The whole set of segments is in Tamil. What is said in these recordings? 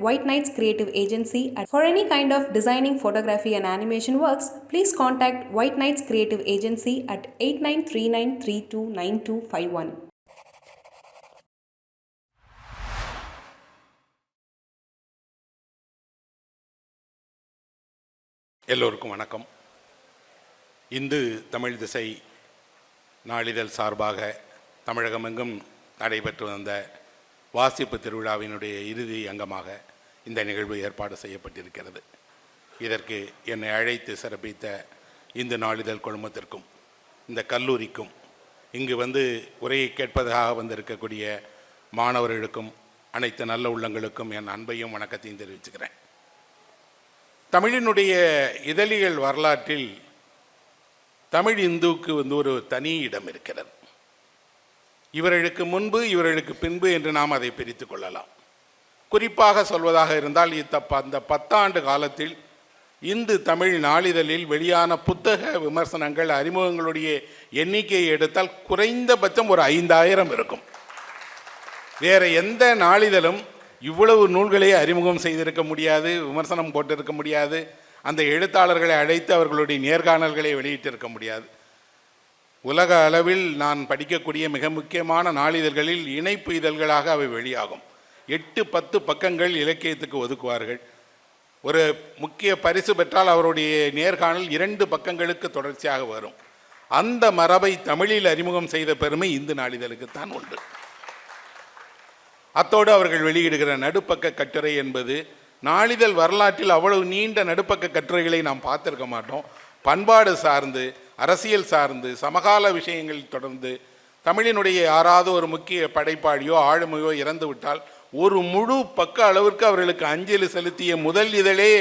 White Knights Creative Agency. For any kind of designing, photography and animation works, please contact White Knights Creative Agency at 8939329251. எல்லோருக்கும் வணக்கம். இந்து தமிழ் திசை நாளிதழ் சார்பாக தமிழகமெங்கும் நடைபெற்று வந்த வாசிப்பு திருவிழாவினுடைய இறுதி அங்கமாக இந்த நிகழ்வு ஏற்பாடு செய்யப்பட்டிருக்கிறது. இதற்கு என்னை அழைத்து சிறப்பித்த இந்து நாளிதழ் குழுமத்திற்கும் இந்த கல்லூரிக்கும் இங்கு வந்து உரையை கேட்பதாக வந்திருக்கக்கூடிய மாணவர்களுக்கும் அனைத்து நல்ல உள்ளங்களுக்கும் என் அன்பையும் வணக்கத்தையும் தெரிவிச்சுக்கிறேன். தமிழினுடைய இதழிகள் வரலாற்றில் தமிழ் இந்துவுக்கு வந்து ஒரு தனி இடம் இருக்கிறது. இவர்களுக்கு முன்பு இவர்களுக்கு பின்பு என்று நாம் அதை பிரித்து கொள்ளலாம். குறிப்பாக சொல்வதாக இருந்தால் அந்த 10 ஆண்டு காலத்தில் இந்து தமிழ் நாளிதழில் வெளியான புத்தக விமர்சனங்கள் அறிமுகங்களுடைய எண்ணிக்கையை எடுத்தால் குறைந்தபட்சம் ஒரு 5000 இருக்கும். வேறு எந்த நாளிதழும் இவ்வளவு நூல்களை அறிமுகம் செய்திருக்க முடியாது, விமர்சனம் போட்டிருக்க முடியாது, அந்த எழுத்தாளர்களை அழைத்து அவர்களுடைய நேர்காணல்களை வெளியிட்டிருக்க முடியாது. உலக அளவில் நான் படிக்கக்கூடிய மிக முக்கியமான நாளிதழ்களில் இணைப்பு இதழ்களாக அவை வெளியாகும். 8-10 பக்கங்கள் இலக்கியத்துக்கு ஒதுக்குவார்கள். ஒரு முக்கிய பரிசு பெற்றால் அவருடைய நேர்காணல் 2 பக்கங்களுக்கு தொடர்ச்சியாக வரும். அந்த மரபை தமிழில் அறிமுகம் செய்த பெருமை இந்து நாளிதழுக்குத்தான் உண்டு. அத்தோடு அவர்கள் வெளியிடுகிற நடுப்பக்க கட்டுரை என்பது நாளிதழ் வரலாற்றில் அவ்வளவு நீண்ட நடுப்பக்க கட்டுரைகளை நாம் பார்த்திருக்க மாட்டோம். பண்பாடு சார்ந்து, அரசியல் சார்ந்து, சமகால விஷயங்கள் தொடர்ந்து தமிழினுடைய யாராவது ஒரு முக்கிய படைப்பாளியோ ஆளுமையோ இறந்து விட்டால் ஒரு முழு பக்க அளவிற்கு அவர்களுக்கு அஞ்சலி செலுத்திய முதல் இதழே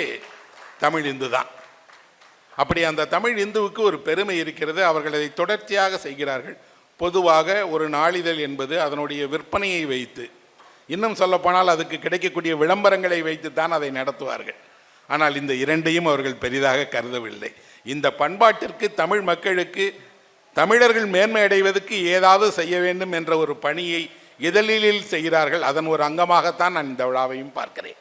தமிழ் இந்து தான். அப்படி அந்த தமிழ் இந்துவுக்கு ஒரு பெருமை இருக்கிறது. அவர்கள் அதை தொடர்ச்சியாக செய்கிறார்கள். பொதுவாக ஒரு நாளிதழ் என்பது அதனுடைய விற்பனையை வைத்து, இன்னும் சொல்லப்போனால் அதுக்கு கிடைக்கக்கூடிய விளம்பரங்களை வைத்து தான் அதை நடத்துவார்கள். ஆனால் இந்த இரண்டையும் அவர்கள் பெரிதாக கருதவில்லை. இந்த பண்பாட்டிற்கு, தமிழ் மக்களுக்கு, தமிழர்கள் மேன்மை அடைவதற்கு ஏதாவது செய்ய வேண்டும் என்ற ஒரு பணியை இதழில் செய்கிறார்கள். அதன் ஒரு அங்கமாகத்தான் நான் இந்த விழாவையும் பார்க்கிறேன்.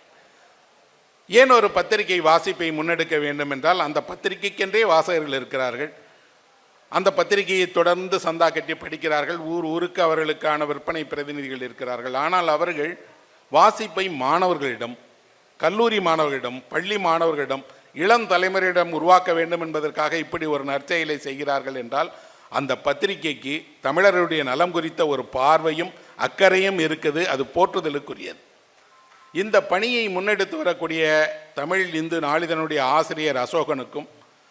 ஏன் ஒரு பத்திரிகை வாசிப்பை முன்னெடுக்க வேண்டும் என்றால், அந்த பத்திரிகைக்கென்றே வாசகர்கள் இருக்கிறார்கள். அந்த பத்திரிகையை தொடர்ந்து சந்தா கட்டி படிக்கிறார்கள். ஊருக்கு அவர்களுக்கான விற்பனை பிரதிநிதிகள் இருக்கிறார்கள். ஆனால் அவர்கள் வாசிப்பை மாணவர்களிடம், கல்லூரி மாணவர்களிடம், பள்ளி மாணவர்களிடம், இளம் தலைமுறையிடம் உருவாக்க வேண்டும் என்பதற்காக இப்படி ஒரு நற்செயலை செய்கிறார்கள் என்றால், அந்த பத்திரிகைக்கு தமிழர்களுடைய நலம் குறித்த ஒரு பார்வையும் அக்கறையும் இருக்குது. அது போற்றுதலுக்குரியது. இந்த பணியை முன்னெடுத்து வரக்கூடிய தமிழ் இந்து நாளிதழுடைய ஆசிரியர் அசோகனுக்கும்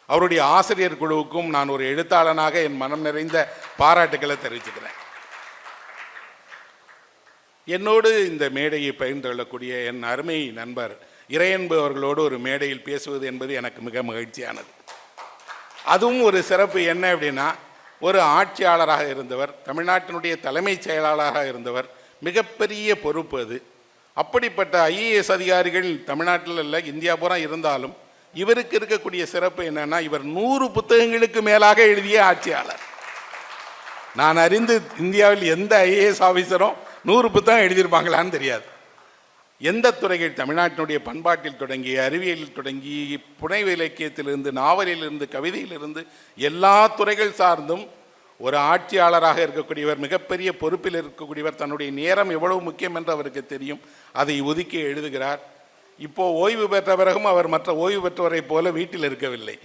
அவருடைய ஆசிரியர் குழுவுக்கும் நான் ஒரு எழுத்தாளனாக என் மனம் நிறைந்த பாராட்டுக்களை தெரிவிச்சுக்கிறேன். என்னோடு இந்த மேடையை பகிர்ந்து கொள்ளக்கூடிய என் அருமை நண்பர் இறையன்பு அவர்களோடு ஒரு மேடையில் பேசுவது என்பது எனக்கு மிக மகிழ்ச்சியானது. அதுவும் ஒரு சிறப்பு என்ன அப்படின்னா, ஒரு ஆட்சியாளராக இருந்தவர், தமிழ்நாட்டினுடைய தலைமைச் செயலாளராக இருந்தவர், மிகப்பெரிய பொறுப்பு அது. அப்படிப்பட்ட IAS அதிகாரிகள் தமிழ்நாட்டில் இல்லை, இந்தியா பூரா இருந்தாலும் இவருக்கு இருக்கக்கூடிய சிறப்பு என்னன்னா, இவர் 100 புத்தகங்களுக்கு மேலாக எழுதிய ஆட்சியாளர். நான் அறிந்து இந்தியாவில் எந்த IAS ஆஃபீஸரும் 100 புத்தகம் எழுதியிருப்பாங்களான்னு தெரியாது. எந்த துறைகள், தமிழ்நாட்டினுடைய பண்பாட்டில் தொடங்கி, அறிவியலில் தொடங்கி, புனைவு இலக்கியத்திலிருந்து, நாவலிலிருந்து, கவிதையிலிருந்து எல்லா துறைகள் சார்ந்தும் ஒரு ஆட்சியாளராக இருக்கக்கூடியவர், மிகப்பெரிய பொறுப்பில் இருக்கக்கூடியவர். தன்னுடைய நேரம் எவ்வளவு முக்கியம் என்று அவருக்கு தெரியும். அதை ஒதுக்கி எழுதுகிறார். இப்போது ஓய்வு பெற்ற பிறகும் அவர் மற்ற ஓய்வு பெற்றவரை போல வீட்டில் இருக்கவில்லை.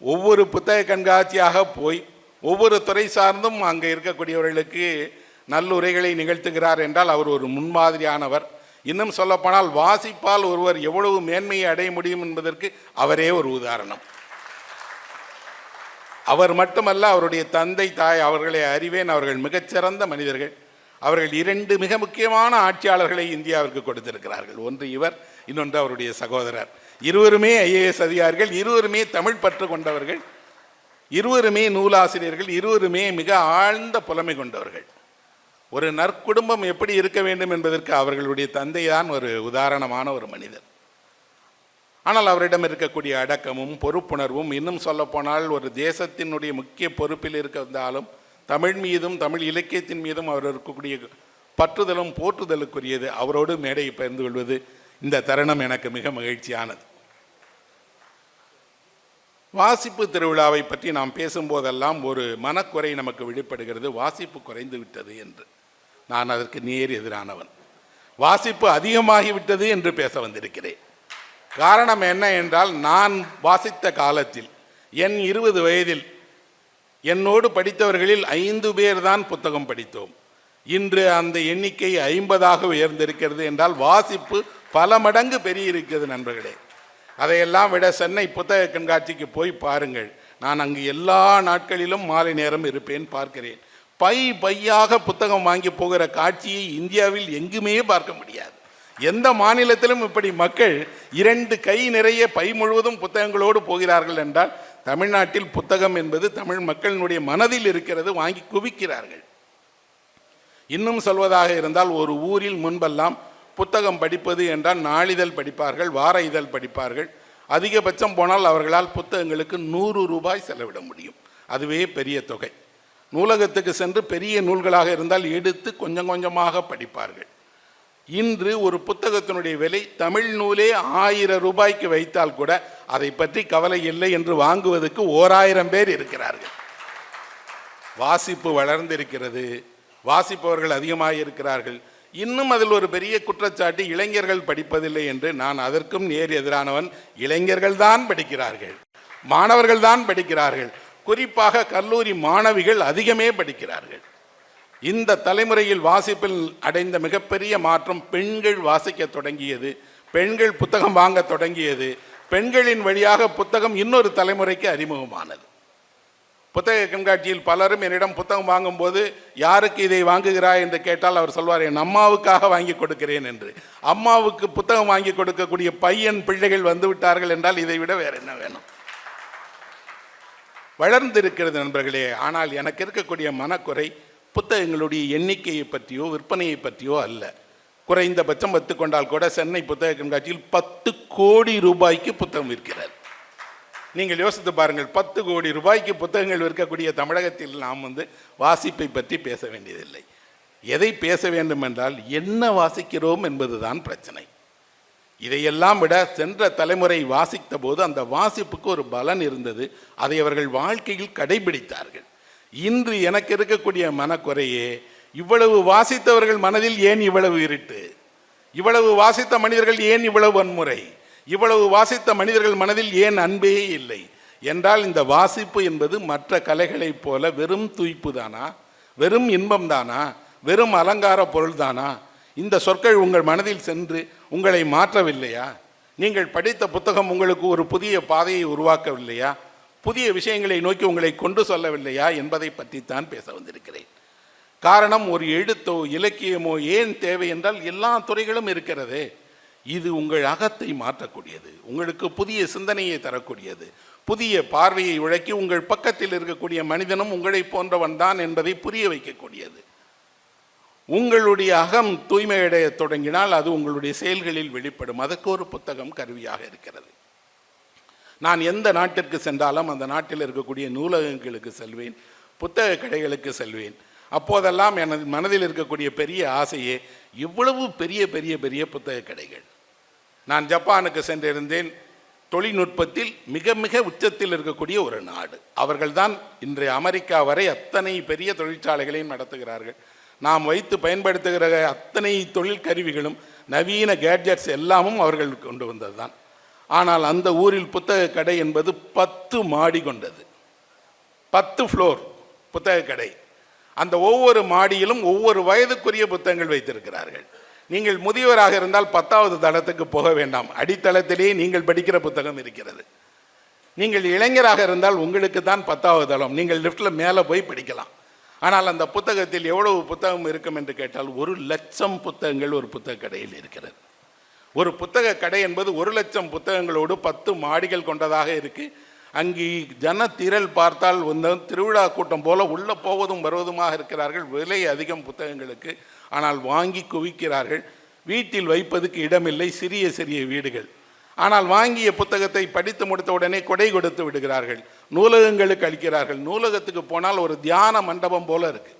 ஒவ்வொரு புத்தக கண்காட்சியாக போய் ஒவ்வொரு துறை சார்ந்தும் அங்கே இருக்கக்கூடியவர்களுக்கு நல்லுரைகளை நிகழ்த்துகிறார் என்றால் அவர் ஒரு முன்மாதிரியானவர். இன்னும் சொல்லப்போனால் வாசிப்பால் ஒருவர் எவ்வளவு மேன்மையை அடைய முடியும் என்பதற்கு அவரே ஒரு உதாரணம். அவர் மட்டுமல்ல, அவருடைய தந்தை, தாய், அவர்களை அறிவேன். அவர்கள் மிகச்சிறந்த மனிதர்கள். அவர்கள் 2 மிக முக்கியமான ஆட்சியாளர்களை இந்தியாவிற்கு கொடுத்திருக்கிறார்கள். ஒன்று இவர், இன்னொன்று அவருடைய சகோதரர். இருவருமே IAS அதிகாரிகள், இருவருமே தமிழ் பற்று கொண்டவர்கள், இருவருமே நூலாசிரியர்கள், இருவருமே மிக ஆழ்ந்த புலமை கொண்டவர்கள். ஒரு நற்குடும்பம் எப்படி இருக்க வேண்டும் என்பதற்கு அவர்களுடைய தந்தை தான் ஒரு உதாரணமான ஒரு மனிதர். ஆனால் அவரிடம் இருக்கக்கூடிய அடக்கமும் பொறுப்புணர்வும், இன்னும் சொல்லப்போனால் ஒரு தேசத்தினுடைய முக்கிய பொறுப்பில் இருந்தாலும் தமிழ் மீதும் தமிழ் இலக்கியத்தின் மீதும் அவர் இருக்கக்கூடிய பற்றுதலும் போற்றுதலுக்குரியது. அவரோடு மேடையை பகிர்ந்து கொள்வது இந்த தருணம் எனக்கு மிக மகிழ்ச்சியானது. வாசிப்பு திருவிழாவை பற்றி நாம் பேசும்போதெல்லாம் ஒரு மனக்குறை நமக்கு வெளிப்படுகிறது, வாசிப்பு குறைந்து விட்டது என்று. நான் அதற்கு நேர் எதிரானவன். வாசிப்பு அதிகமாகிவிட்டது என்று பேச வந்திருக்கிறேன். காரணம் என்ன என்றால், நான் வாசித்த காலத்தில் என் 20 வயதில் என்னோடு படித்தவர்களில் 5 பேர் தான் புத்தகம் படித்தோம். இன்று அந்த எண்ணிக்கை 50ஆக உயர்ந்திருக்கிறது என்றால் வாசிப்பு பல மடங்கு பெருகியிருக்கிறது நண்பர்களே. அதையெல்லாம் விட சென்னை புத்தக கண்காட்சிக்கு போய் பாருங்கள். நான் அங்கு எல்லா நாட்களிலும் மாலை நேரம் இருப்பேன், பார்க்கிறேன். பையாக புத்தகம் வாங்கி போகிற காட்சியை இந்தியாவில் எங்குமே பார்க்க முடியாது. எந்த மாநிலத்திலும் இப்படி மக்கள் 2 கை நிறைய பை முழுவதும் புத்தகங்களோடு போகிறார்கள் என்றால், தமிழ்நாட்டில் புத்தகம் என்பது தமிழ் மக்களினுடைய மனதில் இருக்கிறது, வாங்கி குவிக்கிறார்கள். இன்னும் சொல்வதாக இருந்தால், ஒரு ஊரில் முன்பெல்லாம் புத்தகம் படிப்பது என்றால் நாளிதழ் படிப்பார்கள், வார இதழ் படிப்பார்கள். அதிகபட்சம் போனால் அவர்களால் புத்தகங்களுக்கு 100 ரூபாய் செலவிட முடியும். அதுவே பெரிய தொகை. நூலகத்துக்கு சென்று பெரிய நூல்களாக இருந்தால் எடுத்து கொஞ்சம் கொஞ்சமாக படிப்பார்கள். இன்று ஒரு புத்தகத்தினுடைய விலை தமிழ் நூலே 1000 ரூபாய்க்கு வைத்தால் கூட அதை பற்றி கவலை இல்லை என்று வாங்குவதற்கு 1000 பேர் இருக்கிறார்கள். வாசிப்பு வளர்ந்திருக்கிறது, வாசிப்பவர்கள் அதிகமாக இருக்கிறார்கள். இன்னும் அதில் ஒரு பெரிய குற்றச்சாட்டு, இளைஞர்கள் படிப்பதில்லை என்று. நான் அதற்கும் நேர் எதிரானவன். இளைஞர்கள் தான் படிக்கிறார்கள், மாணவர்கள் தான் படிக்கிறார்கள். குறிப்பாக கல்லூரி மாணவிகள் அதிகமே படிக்கிறார்கள். இந்த தலைமுறையில் வாசிப்பில் அடைந்த மிகப்பெரிய மாற்றம், பெண்கள் வாசிக்க தொடங்கியது, பெண்கள் புத்தகம் வாங்க தொடங்கியது, பெண்களின் வழியாக புத்தகம் இன்னொரு தலைமுறைக்கு அறிமுகமானது. புத்தக கண்காட்சியில் பலரும் என்னிடம் புத்தகம் வாங்கும்போது, யாருக்கு இதை வாங்குகிறாய் என்று கேட்டால் அவர் சொல்வார், என் அம்மாவுக்காக வாங்கி கொடுக்கிறேன் என்று. அம்மாவுக்கு புத்தகம் வாங்கி கொடுக்கக்கூடிய பையன் பிள்ளைகள் வந்து விட்டார்கள் என்றால் இதை விட வேற என்ன வேணும்? வளர்ந்திருக்கிறது நண்பர்களே. ஆனால் எனக்கு இருக்கக்கூடிய மனக்குறை புத்தகங்களுடைய எண்ணிக்கையை பற்றியோ விற்பனையை பற்றியோ அல்ல. குறைந்தபட்சம் வைத்துக்கொண்டால் கூட சென்னை புத்தக கண்காட்சியில் 10 கோடி ரூபாய்க்கு புத்தகம் விற்கிறார். நீங்கள் யோசித்து பாருங்கள், 10 கோடி ரூபாய்க்கு புத்தகங்கள் விற்கக்கூடிய தமிழகத்தில் நாம் வாசிப்பை பற்றி பேச வேண்டியதில்லை. எதை பேச வேண்டும் என்றால், என்ன வாசிக்கிறோம் என்பதுதான் பிரச்சனை. இதையெல்லாம் விட சென்ற தலைமுறை வாசித்த போது அந்த வாசிப்புக்கு ஒரு பலன் இருந்தது, அதை அவர்கள் வாழ்க்கையில் கடைபிடித்தார்கள். இன்று எனக்கு இருக்கக்கூடிய மனக்குறையே, இவ்வளவு வாசித்தவர்கள் மனதில் ஏன் இவ்வளவு இருட்டு? இவ்வளவு வாசித்த மனிதர்கள் ஏன் இவ்வளவு வன்முறை? இவ்வளவு வாசித்த மனிதர்கள் மனதில் ஏன் அன்பே இல்லை என்றால், இந்த வாசிப்பு என்பது மற்ற கலைகளைப் போல வெறும் துய்ப்பு தானா? வெறும் இன்பம் தானா? வெறும் அலங்கார பொருள் தானா? இந்த சொற்கள் உங்கள் மனதில் சென்று உங்களை மாற்றவில்லையா? நீங்கள் படித்த புத்தகம் உங்களுக்கு ஒரு புதிய பாதையை உருவாக்கவில்லையா? புதிய விஷயங்களை நோக்கி உங்களை கொண்டு சொல்லவில்லையா என்பதை பற்றித்தான் பேச வந்திருக்கிறேன். காரணம், ஒரு எழுத்தோ இலக்கியமோ ஏன் தேவை என்றால், எல்லா துறைகளும் இருக்கிறது. இது உங்கள் அகத்தை மாற்றக்கூடியது, உங்களுக்கு புதிய சிந்தனையை தரக்கூடியது, புதிய பார்வையை உழைக்கி உங்கள் பக்கத்தில் இருக்கக்கூடிய மனிதனும் உங்களை போன்றவன் தான் என்பதை புரிய வைக்கக்கூடியது. உங்களுடைய அகம் தூய்மையடைய தொடங்கினால் அது உங்களுடைய செயல்களில் வெளிப்படும். அதற்கு ஒரு புத்தகம் கருவியாக இருக்கிறது. நான் எந்த நாட்டிற்கு சென்றாலும் அந்த நாட்டில் இருக்கக்கூடிய நூலகங்களுக்கு செல்வேன், புத்தக கடைகளுக்கு செல்வேன். அப்போதெல்லாம் எனது மனதில் இருக்கக்கூடிய பெரிய ஆசையே, இவ்வளவு பெரிய பெரிய பெரிய புத்தக கடைகள். நான் ஜப்பானுக்கு சென்றிருந்தேன். தொழில்நுட்பத்தில் மிக மிக உச்சத்தில் இருக்கக்கூடிய ஒரு நாடு. அவர்கள்தான் இன்றைய அமெரிக்கா வரை அத்தனை பெரிய தொழிற்சாலைகளையும் நடத்துகிறார்கள். நாம் வைத்து பயன்படுத்துகிற அத்தனை தொழில் கருவிகளும் நவீன கேட்ஜெட்ஸ் எல்லாமும் அவர்கள் கொண்டு வந்தது தான். ஆனால் அந்த ஊரில் புத்தக கடை என்பது 10 மாடி கொண்டது. 10 ஃப்ளோர் புத்தக கடை. அந்த ஒவ்வொரு மாடியிலும் ஒவ்வொரு வயதுக்குரிய புத்தகங்கள் வைத்திருக்கிறார்கள். நீங்கள் முதியவராக இருந்தால் 10வது தளத்துக்கு போக வேண்டாம், அடித்தளத்திலேயே நீங்கள் படிக்கிற புத்தகம் இருக்கிறது. நீங்கள் இளைஞராக இருந்தால் உங்களுக்கு தான் 10வது தளம், நீங்கள் லிஃப்டில் மேலே போய் படிக்கலாம். ஆனால் அந்த புத்தகத்தில் எவ்வளவு புத்தகம் இருக்கும் என்று கேட்டால், 1,00,000 புத்தகங்கள் ஒரு புத்தக கடையில் இருக்கிறது. ஒரு புத்தக கடை என்பது 1,00,000 புத்தகங்களோடு 10 மாடிகள் கொண்டதாக இருக்கு. அங்கே ஜன திரள் பார்த்தால் திருவிழா கூட்டம் போல உள்ள போவதும் வருவதுமாக இருக்கிறார்கள். விலை அதிகம் புத்தகங்களுக்கு, ஆனால் வாங்கி குவிக்கிறார்கள். வீட்டில் வைப்பதுக்கு இடமில்லை, சிறிய சிறிய வீடுகள். ஆனால் வாங்கிய புத்தகத்தை படித்து முடித்த உடனே கொடை கொடுத்து விடுகிறார்கள், நூலகங்களுக்கு அளிக்கிறார்கள். நூலகத்துக்கு போனால் ஒரு தியான மண்டபம் போல இருக்கு.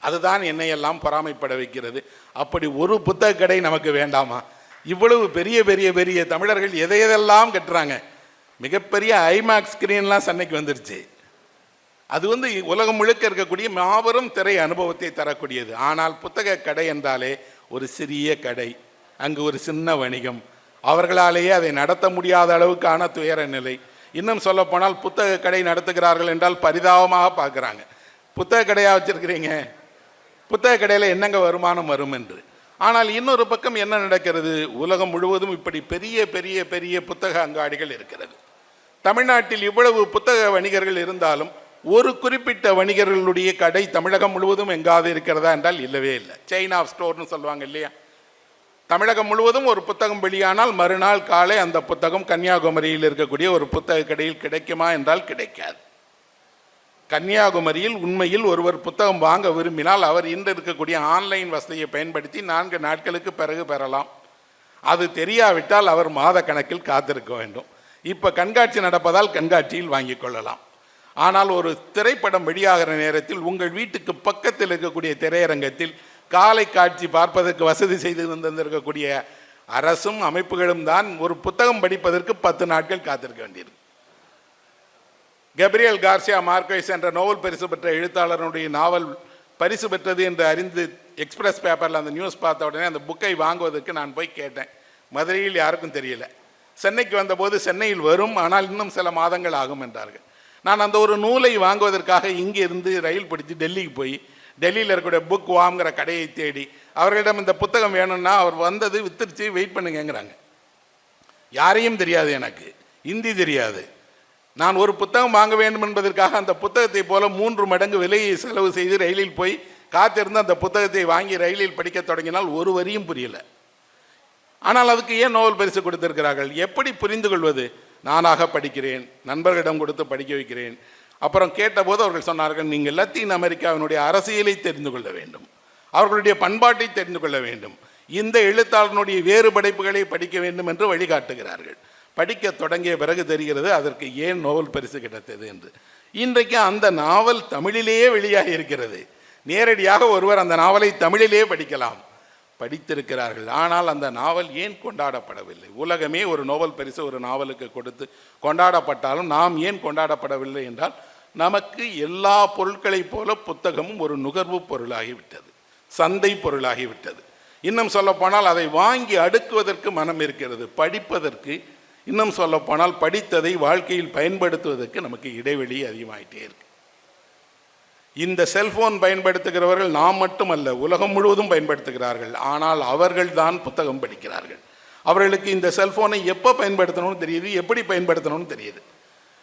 அதுதான் என்னையெல்லாம் பொறாமைப்பட வைக்கிறது. அப்படி ஒரு புத்தக கடை நமக்கு வேண்டாமா? இவ்வளவு பெரிய பெரிய பெரிய தமிழர்கள் எதையெல்லாம் கட்டுறாங்க. மிகப்பெரிய ஐமேக்ஸ் ஸ்கிரீன்லாம் சென்னைக்கு வந்துருச்சு. அது உலகம் முழுக்க இருக்கக்கூடிய மாபெரும் திரை அனுபவத்தை தரக்கூடியது. ஆனால் புத்தக கடை என்றாலே ஒரு சிறிய கடை, அங்கு ஒரு சின்ன வணிகம், அவர்களாலேயே அதை நடத்த முடியாத அளவுக்கான துயர நிலை. இன்னும் சொல்லப்போனால் புத்தக கடை நடத்துகிறார்கள் என்றால் பரிதாபமாக பார்க்குறாங்க. புத்தக கடையாக வச்சிருக்கிறீங்க, புத்தக கடையில் என்னங்க வருமானம் வரும் என்று. ஆனால் இன்னொரு பக்கம் என்ன நடக்கிறது, உலகம் முழுவதும் இப்படி பெரிய பெரிய பெரிய புத்தக அங்காடிகள் இருக்கிறது. தமிழ்நாட்டில் இவ்வளவு புத்தக வணிகர்கள் இருந்தாலும் ஒரு குறிப்பிட்ட வணிகர்களுடைய கடை தமிழகம் முழுவதும் எங்காவது இருக்கிறதா என்றால் இல்லவே இல்லை. செயின் ஆஃப் ஸ்டோர்னு சொல்லுவாங்க இல்லையா. தமிழகம் முழுவதும் ஒரு புத்தகம் வெளியானால் மறுநாள் காலை அந்த புத்தகம் கன்னியாகுமரியில் இருக்கக்கூடிய ஒரு புத்தக கடையில் கிடைக்குமா என்றால் கிடைக்காது. கன்னியாகுமரியில் உண்மையில் ஒருவர் புத்தகம் வாங்க விரும்பினால் அவர் இன்று இருக்கக்கூடிய ஆன்லைன் வசதியை பயன்படுத்தி 4 நாட்களுக்கு பிறகு பெறலாம். அது தெரியாவிட்டால் அவர் மாத கணக்கில் காத்திருக்க வேண்டும். இப்போ கண்காட்சி நடப்பதால் கண்காட்சியில் வாங்கி கொள்ளலாம். ஆனால் ஒரு திரைப்படம் வெளியாகிற நேரத்தில் உங்கள் வீட்டுக்கு பக்கத்தில் இருக்கக்கூடிய திரையரங்கத்தில் காலை காட்சி பார்ப்பதற்கு வசதி செய்து தந்திருக்கக்கூடிய அரசும் அமைப்புகளும் தான் ஒரு புத்தகம் படிப்பதற்கு 10 நாட்கள் காத்திருக்க வேண்டியிருக்கு. கேப்ரியல் கார்சியா மார்க்வெஸ் என்ற நோபல் பரிசு பெற்ற எழுத்தாளருடைய நாவல் பரிசு பெற்றது என்று அறிந்து எக்ஸ்பிரஸ் பேப்பரில் அந்த நியூஸ் பார்த்த உடனே அந்த புக்கை வாங்குவதற்கு நான் போய் கேட்டேன். மதுரையில் யாருக்கும் தெரியல. சென்னைக்கு வந்தபோது சென்னையில் வரும், ஆனால் இன்னும் சில மாதங்கள் ஆகும் என்றார்கள். நான் அந்த ஒரு நூலை வாங்குவதற்காக இங்கே இருந்து ரயில் பிடிச்சி டெல்லிக்கு போய் டெல்லியில் இருக்கக்கூடிய புக் வாங்குகிற கடையை தேடி அவர்களிடம் இந்த புத்தகம் வேணும்னா அவர் வந்தது வித்துருச்சு, வெயிட் பண்ணுங்கிறாங்க. யாரையும் தெரியாது, எனக்கு ஹிந்தி தெரியாது. நான் ஒரு புத்தகம் வாங்க வேண்டும் என்பதற்காக அந்த புத்தகத்தை போல 3 மடங்கு விலையை செலவு செய்து ரயிலில் போய் காத்திருந்து அந்த புத்தகத்தை வாங்கி ரயிலில் படிக்க தொடங்கினால் ஒரு வரியும் புரியல. ஆனால் அதுக்கு ஏன் நோபல் பரிசு கொடுத்திருக்கிறார்கள்? எப்படி புரிந்து கொள்வது? நானாக படிக்கிறேன், நண்பர்களிடம் கொடுத்து படிக்க வைக்கிறேன். அப்புறம் கேட்டபோது அவர்கள் சொன்னார்கள், நீங்கள் லத்தீன் அமெரிக்காவினுடைய அரசியலை தெரிந்து கொள்ள வேண்டும், அவர்களுடைய பண்பாட்டை தெரிந்து கொள்ள வேண்டும், இந்த எழுத்தாளனுடைய வேறு படைப்புகளை படிக்க வேண்டும் என்று வழிகாட்டுகிறார்கள். படிக்க தொடங்கிய பிறகு தெரிகிறது அதற்கு ஏன் நோபல் பரிசு கிடைத்தது என்று. இன்றைக்கு அந்த நாவல் தமிழிலேயே வெளியாகி இருக்கிறது. நேரடியாக ஒருவர் அந்த நாவலை தமிழிலேயே படிக்கலாம். படித்திருக்கிறார்கள். ஆனால் அந்த நாவல் ஏன் கொண்டாடப்படவில்லை? உலகமே ஒரு நோபல் பரிசு ஒரு நாவலுக்கு கொடுத்து கொண்டாடப்பட்டாலும் நாம் ஏன் கொண்டாடப்படவில்லை என்றால், நமக்கு எல்லா பொருட்களைப் போல புத்தகமும் ஒரு நுகர்வு பொருளாகிவிட்டது, சந்தை பொருளாகிவிட்டது. இன்னும் சொல்லப்போனால் அதை வாங்கி அடுக்குவதற்கு மனம் இருக்கிறது, படிப்பதற்கு இன்னும் சொல்லப்போனால் படித்ததை வாழ்க்கையில் பயன்படுத்துவதற்கு நமக்கு இடைவெளி அதிகமாகிட்டே இருக்கு. இந்த செல்போன் பயன்படுத்துகிறவர்கள் நாம் மட்டுமல்ல, உலகம் முழுவதும் பயன்படுத்துகிறார்கள். ஆனால் அவர்கள் தான் புத்தகம் படிக்கிறார்கள். அவர்களுக்கு இந்த செல்போனை எப்போ பயன்படுத்தணும்னு தெரியுது, எப்படி பயன்படுத்தணும்னு தெரியுது.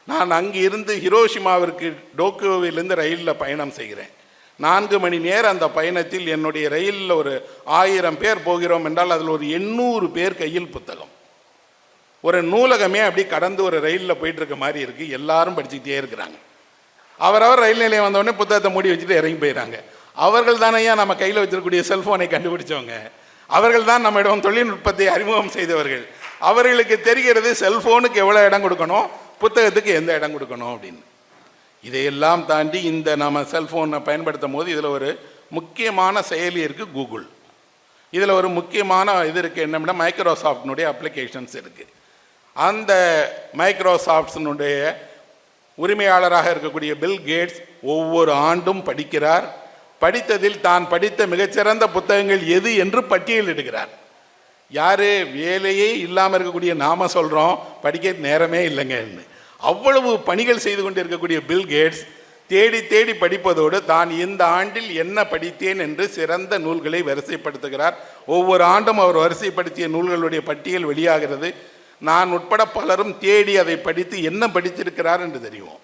நான் அங்கே இருந்து ஹிரோஷிமாவிற்கு டோக்கியோவிலிருந்து ரயிலில் பயணம் செய்கிறேன். 4 மணி நேரம் அந்த பயணத்தில் என்னுடைய ரயிலில் ஒரு 1000 பேர் போகிறோம் என்றால் அதில் ஒரு 800 பேர் கையில் புத்தகம். ஒரு நூலகமே அப்படி கடந்து ஒரு ரயிலில் போயிட்டு இருக்க மாதிரி இருக்கு. எல்லாரும் படிச்சுக்கிட்டே இருக்கிறாங்க. அவரவர் ரயில் நிலையம் வந்தோடனே புத்தகத்தை மூடி வச்சுட்டு இறங்கி போயிடறாங்க. அவர்கள் தானே நம்ம கையில் வச்சிருக்கக்கூடிய செல்ஃபோனை கண்டுபிடிச்சவங்க. அவர்கள் தான் நம்மிடம் தொழில்நுட்பத்தை அறிமுகம் செய்தவர்கள். அவர்களுக்கு தெரிகிறது செல்ஃபோனுக்கு எவ்வளோ இடம் கொடுக்கணும், புத்தகத்துக்கு எந்த இடம் கொடுக்கணும் அப்படின்னு. இதையெல்லாம் தாண்டி இந்த நம்ம செல்ஃபோனை பயன்படுத்தும் போது இதில் ஒரு முக்கியமான செயலி இருக்குது, கூகுள். இதில் ஒரு முக்கியமான இது இருக்குது, என்னன்னா மைக்ரோசாஃப்டினுடைய அப்ளிகேஷன்ஸ் இருக்குது. அந்த மைக்ரோசாஃப்ட்ஸினுடைய உரிமையாளராக இருக்கக்கூடிய பில் கேட்ஸ் ஒவ்வொரு ஆண்டும் படிக்கிறார். படித்ததில் தான் படித்த மிகச்சிறந்த புத்தகங்கள் எது என்று பட்டியலிடுகிறார். யார்? வேலையே இல்லாமல் இருக்கக்கூடிய நாம சொல்கிறோம் படிக்க நேரமே இல்லைங்கன்னு. அவ்வளவு பணிகள் செய்து கொண்டு இருக்கக்கூடிய பில் கேட்ஸ் தேடி தேடி படிப்பதோடு தான் இந்த ஆண்டில் என்ன படித்தேன் என்று சிறந்த நூல்களை வரிசைப்படுத்துகிறார். ஒவ்வொரு ஆண்டும் அவர் வரிசைப்படுத்திய நூல்களுடைய பட்டியல் வெளியாகிறது. நான் உட்பட பலரும் தேடி அதை படித்து என்ன படித்திருக்கிறார் என்று தெரியும்.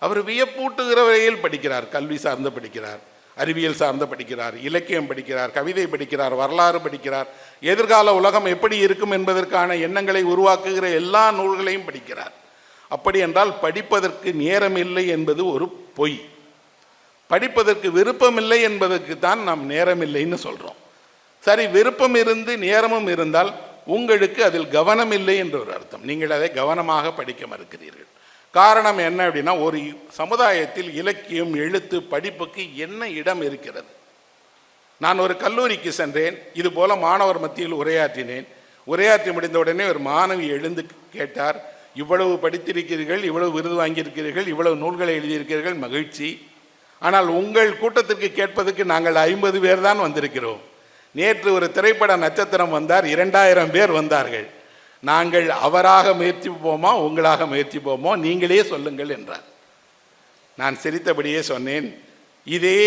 அவர் வியப்பூட்டுகிற வகையில் படிக்கிறார். கல்வி சார்ந்து படிக்கிறார், அறிவியல் சார்ந்து படிக்கிறார், இலக்கியம் படிக்கிறார், கவிதை படிக்கிறார், வரலாறு படிக்கிறார், எதிர்கால உலகம் எப்படி இருக்கும் என்பதற்கான எண்ணங்களை உருவாக்குகிற எல்லா நூல்களையும் படிக்கிறார். அப்படி என்றால் படிப்பதற்கு நேரம் இல்லை என்பது ஒரு பொய். படிப்பதற்கு விருப்பமில்லை என்பதற்கு தான் நாம் நேரம் இல்லைன்னு சொல்கிறோம். சரி, விருப்பம் இருந்து நேரமும் இருந்தால் உங்களுக்கு அதில் கவனம் இல்லை என்ற ஒரு அர்த்தம். நீங்கள் அதை கவனமாக படிக்க மறுக்கிறீர்கள். காரணம் என்ன அப்படின்னா, ஒரு சமுதாயத்தில் இலக்கியம், எழுத்து, படிப்புக்கு என்ன இடம் இருக்கிறது? நான் ஒரு கல்லூரிக்கு சென்றேன், இது போல மாணவர் மத்தியில் உரையாற்றினேன். உரையாற்றி முடிந்தவுடனே ஒரு மாணவி எழுந்து கேட்டார், இவ்வளவு படித்திருக்கிறீர்கள், இவ்வளவு விருது வாங்கியிருக்கிறீர்கள், இவ்வளவு நூல்களை எழுதியிருக்கிறீர்கள், மகிழ்ச்சி. ஆனால் உங்கள் கூட்டத்திற்கு கேட்பதற்கு நாங்கள் 50 பேர் தான் வந்திருக்கிறோம். நேற்று ஒரு திரைப்பட நட்சத்திரம் வந்தார், 2000 பேர் வந்தார்கள். நாங்கள் அவராக முயற்சிப்போமா உங்களாக முயற்சிப்போமோ நீங்களே சொல்லுங்கள் என்றார். நான் சிரித்தபடியே சொன்னேன், இதே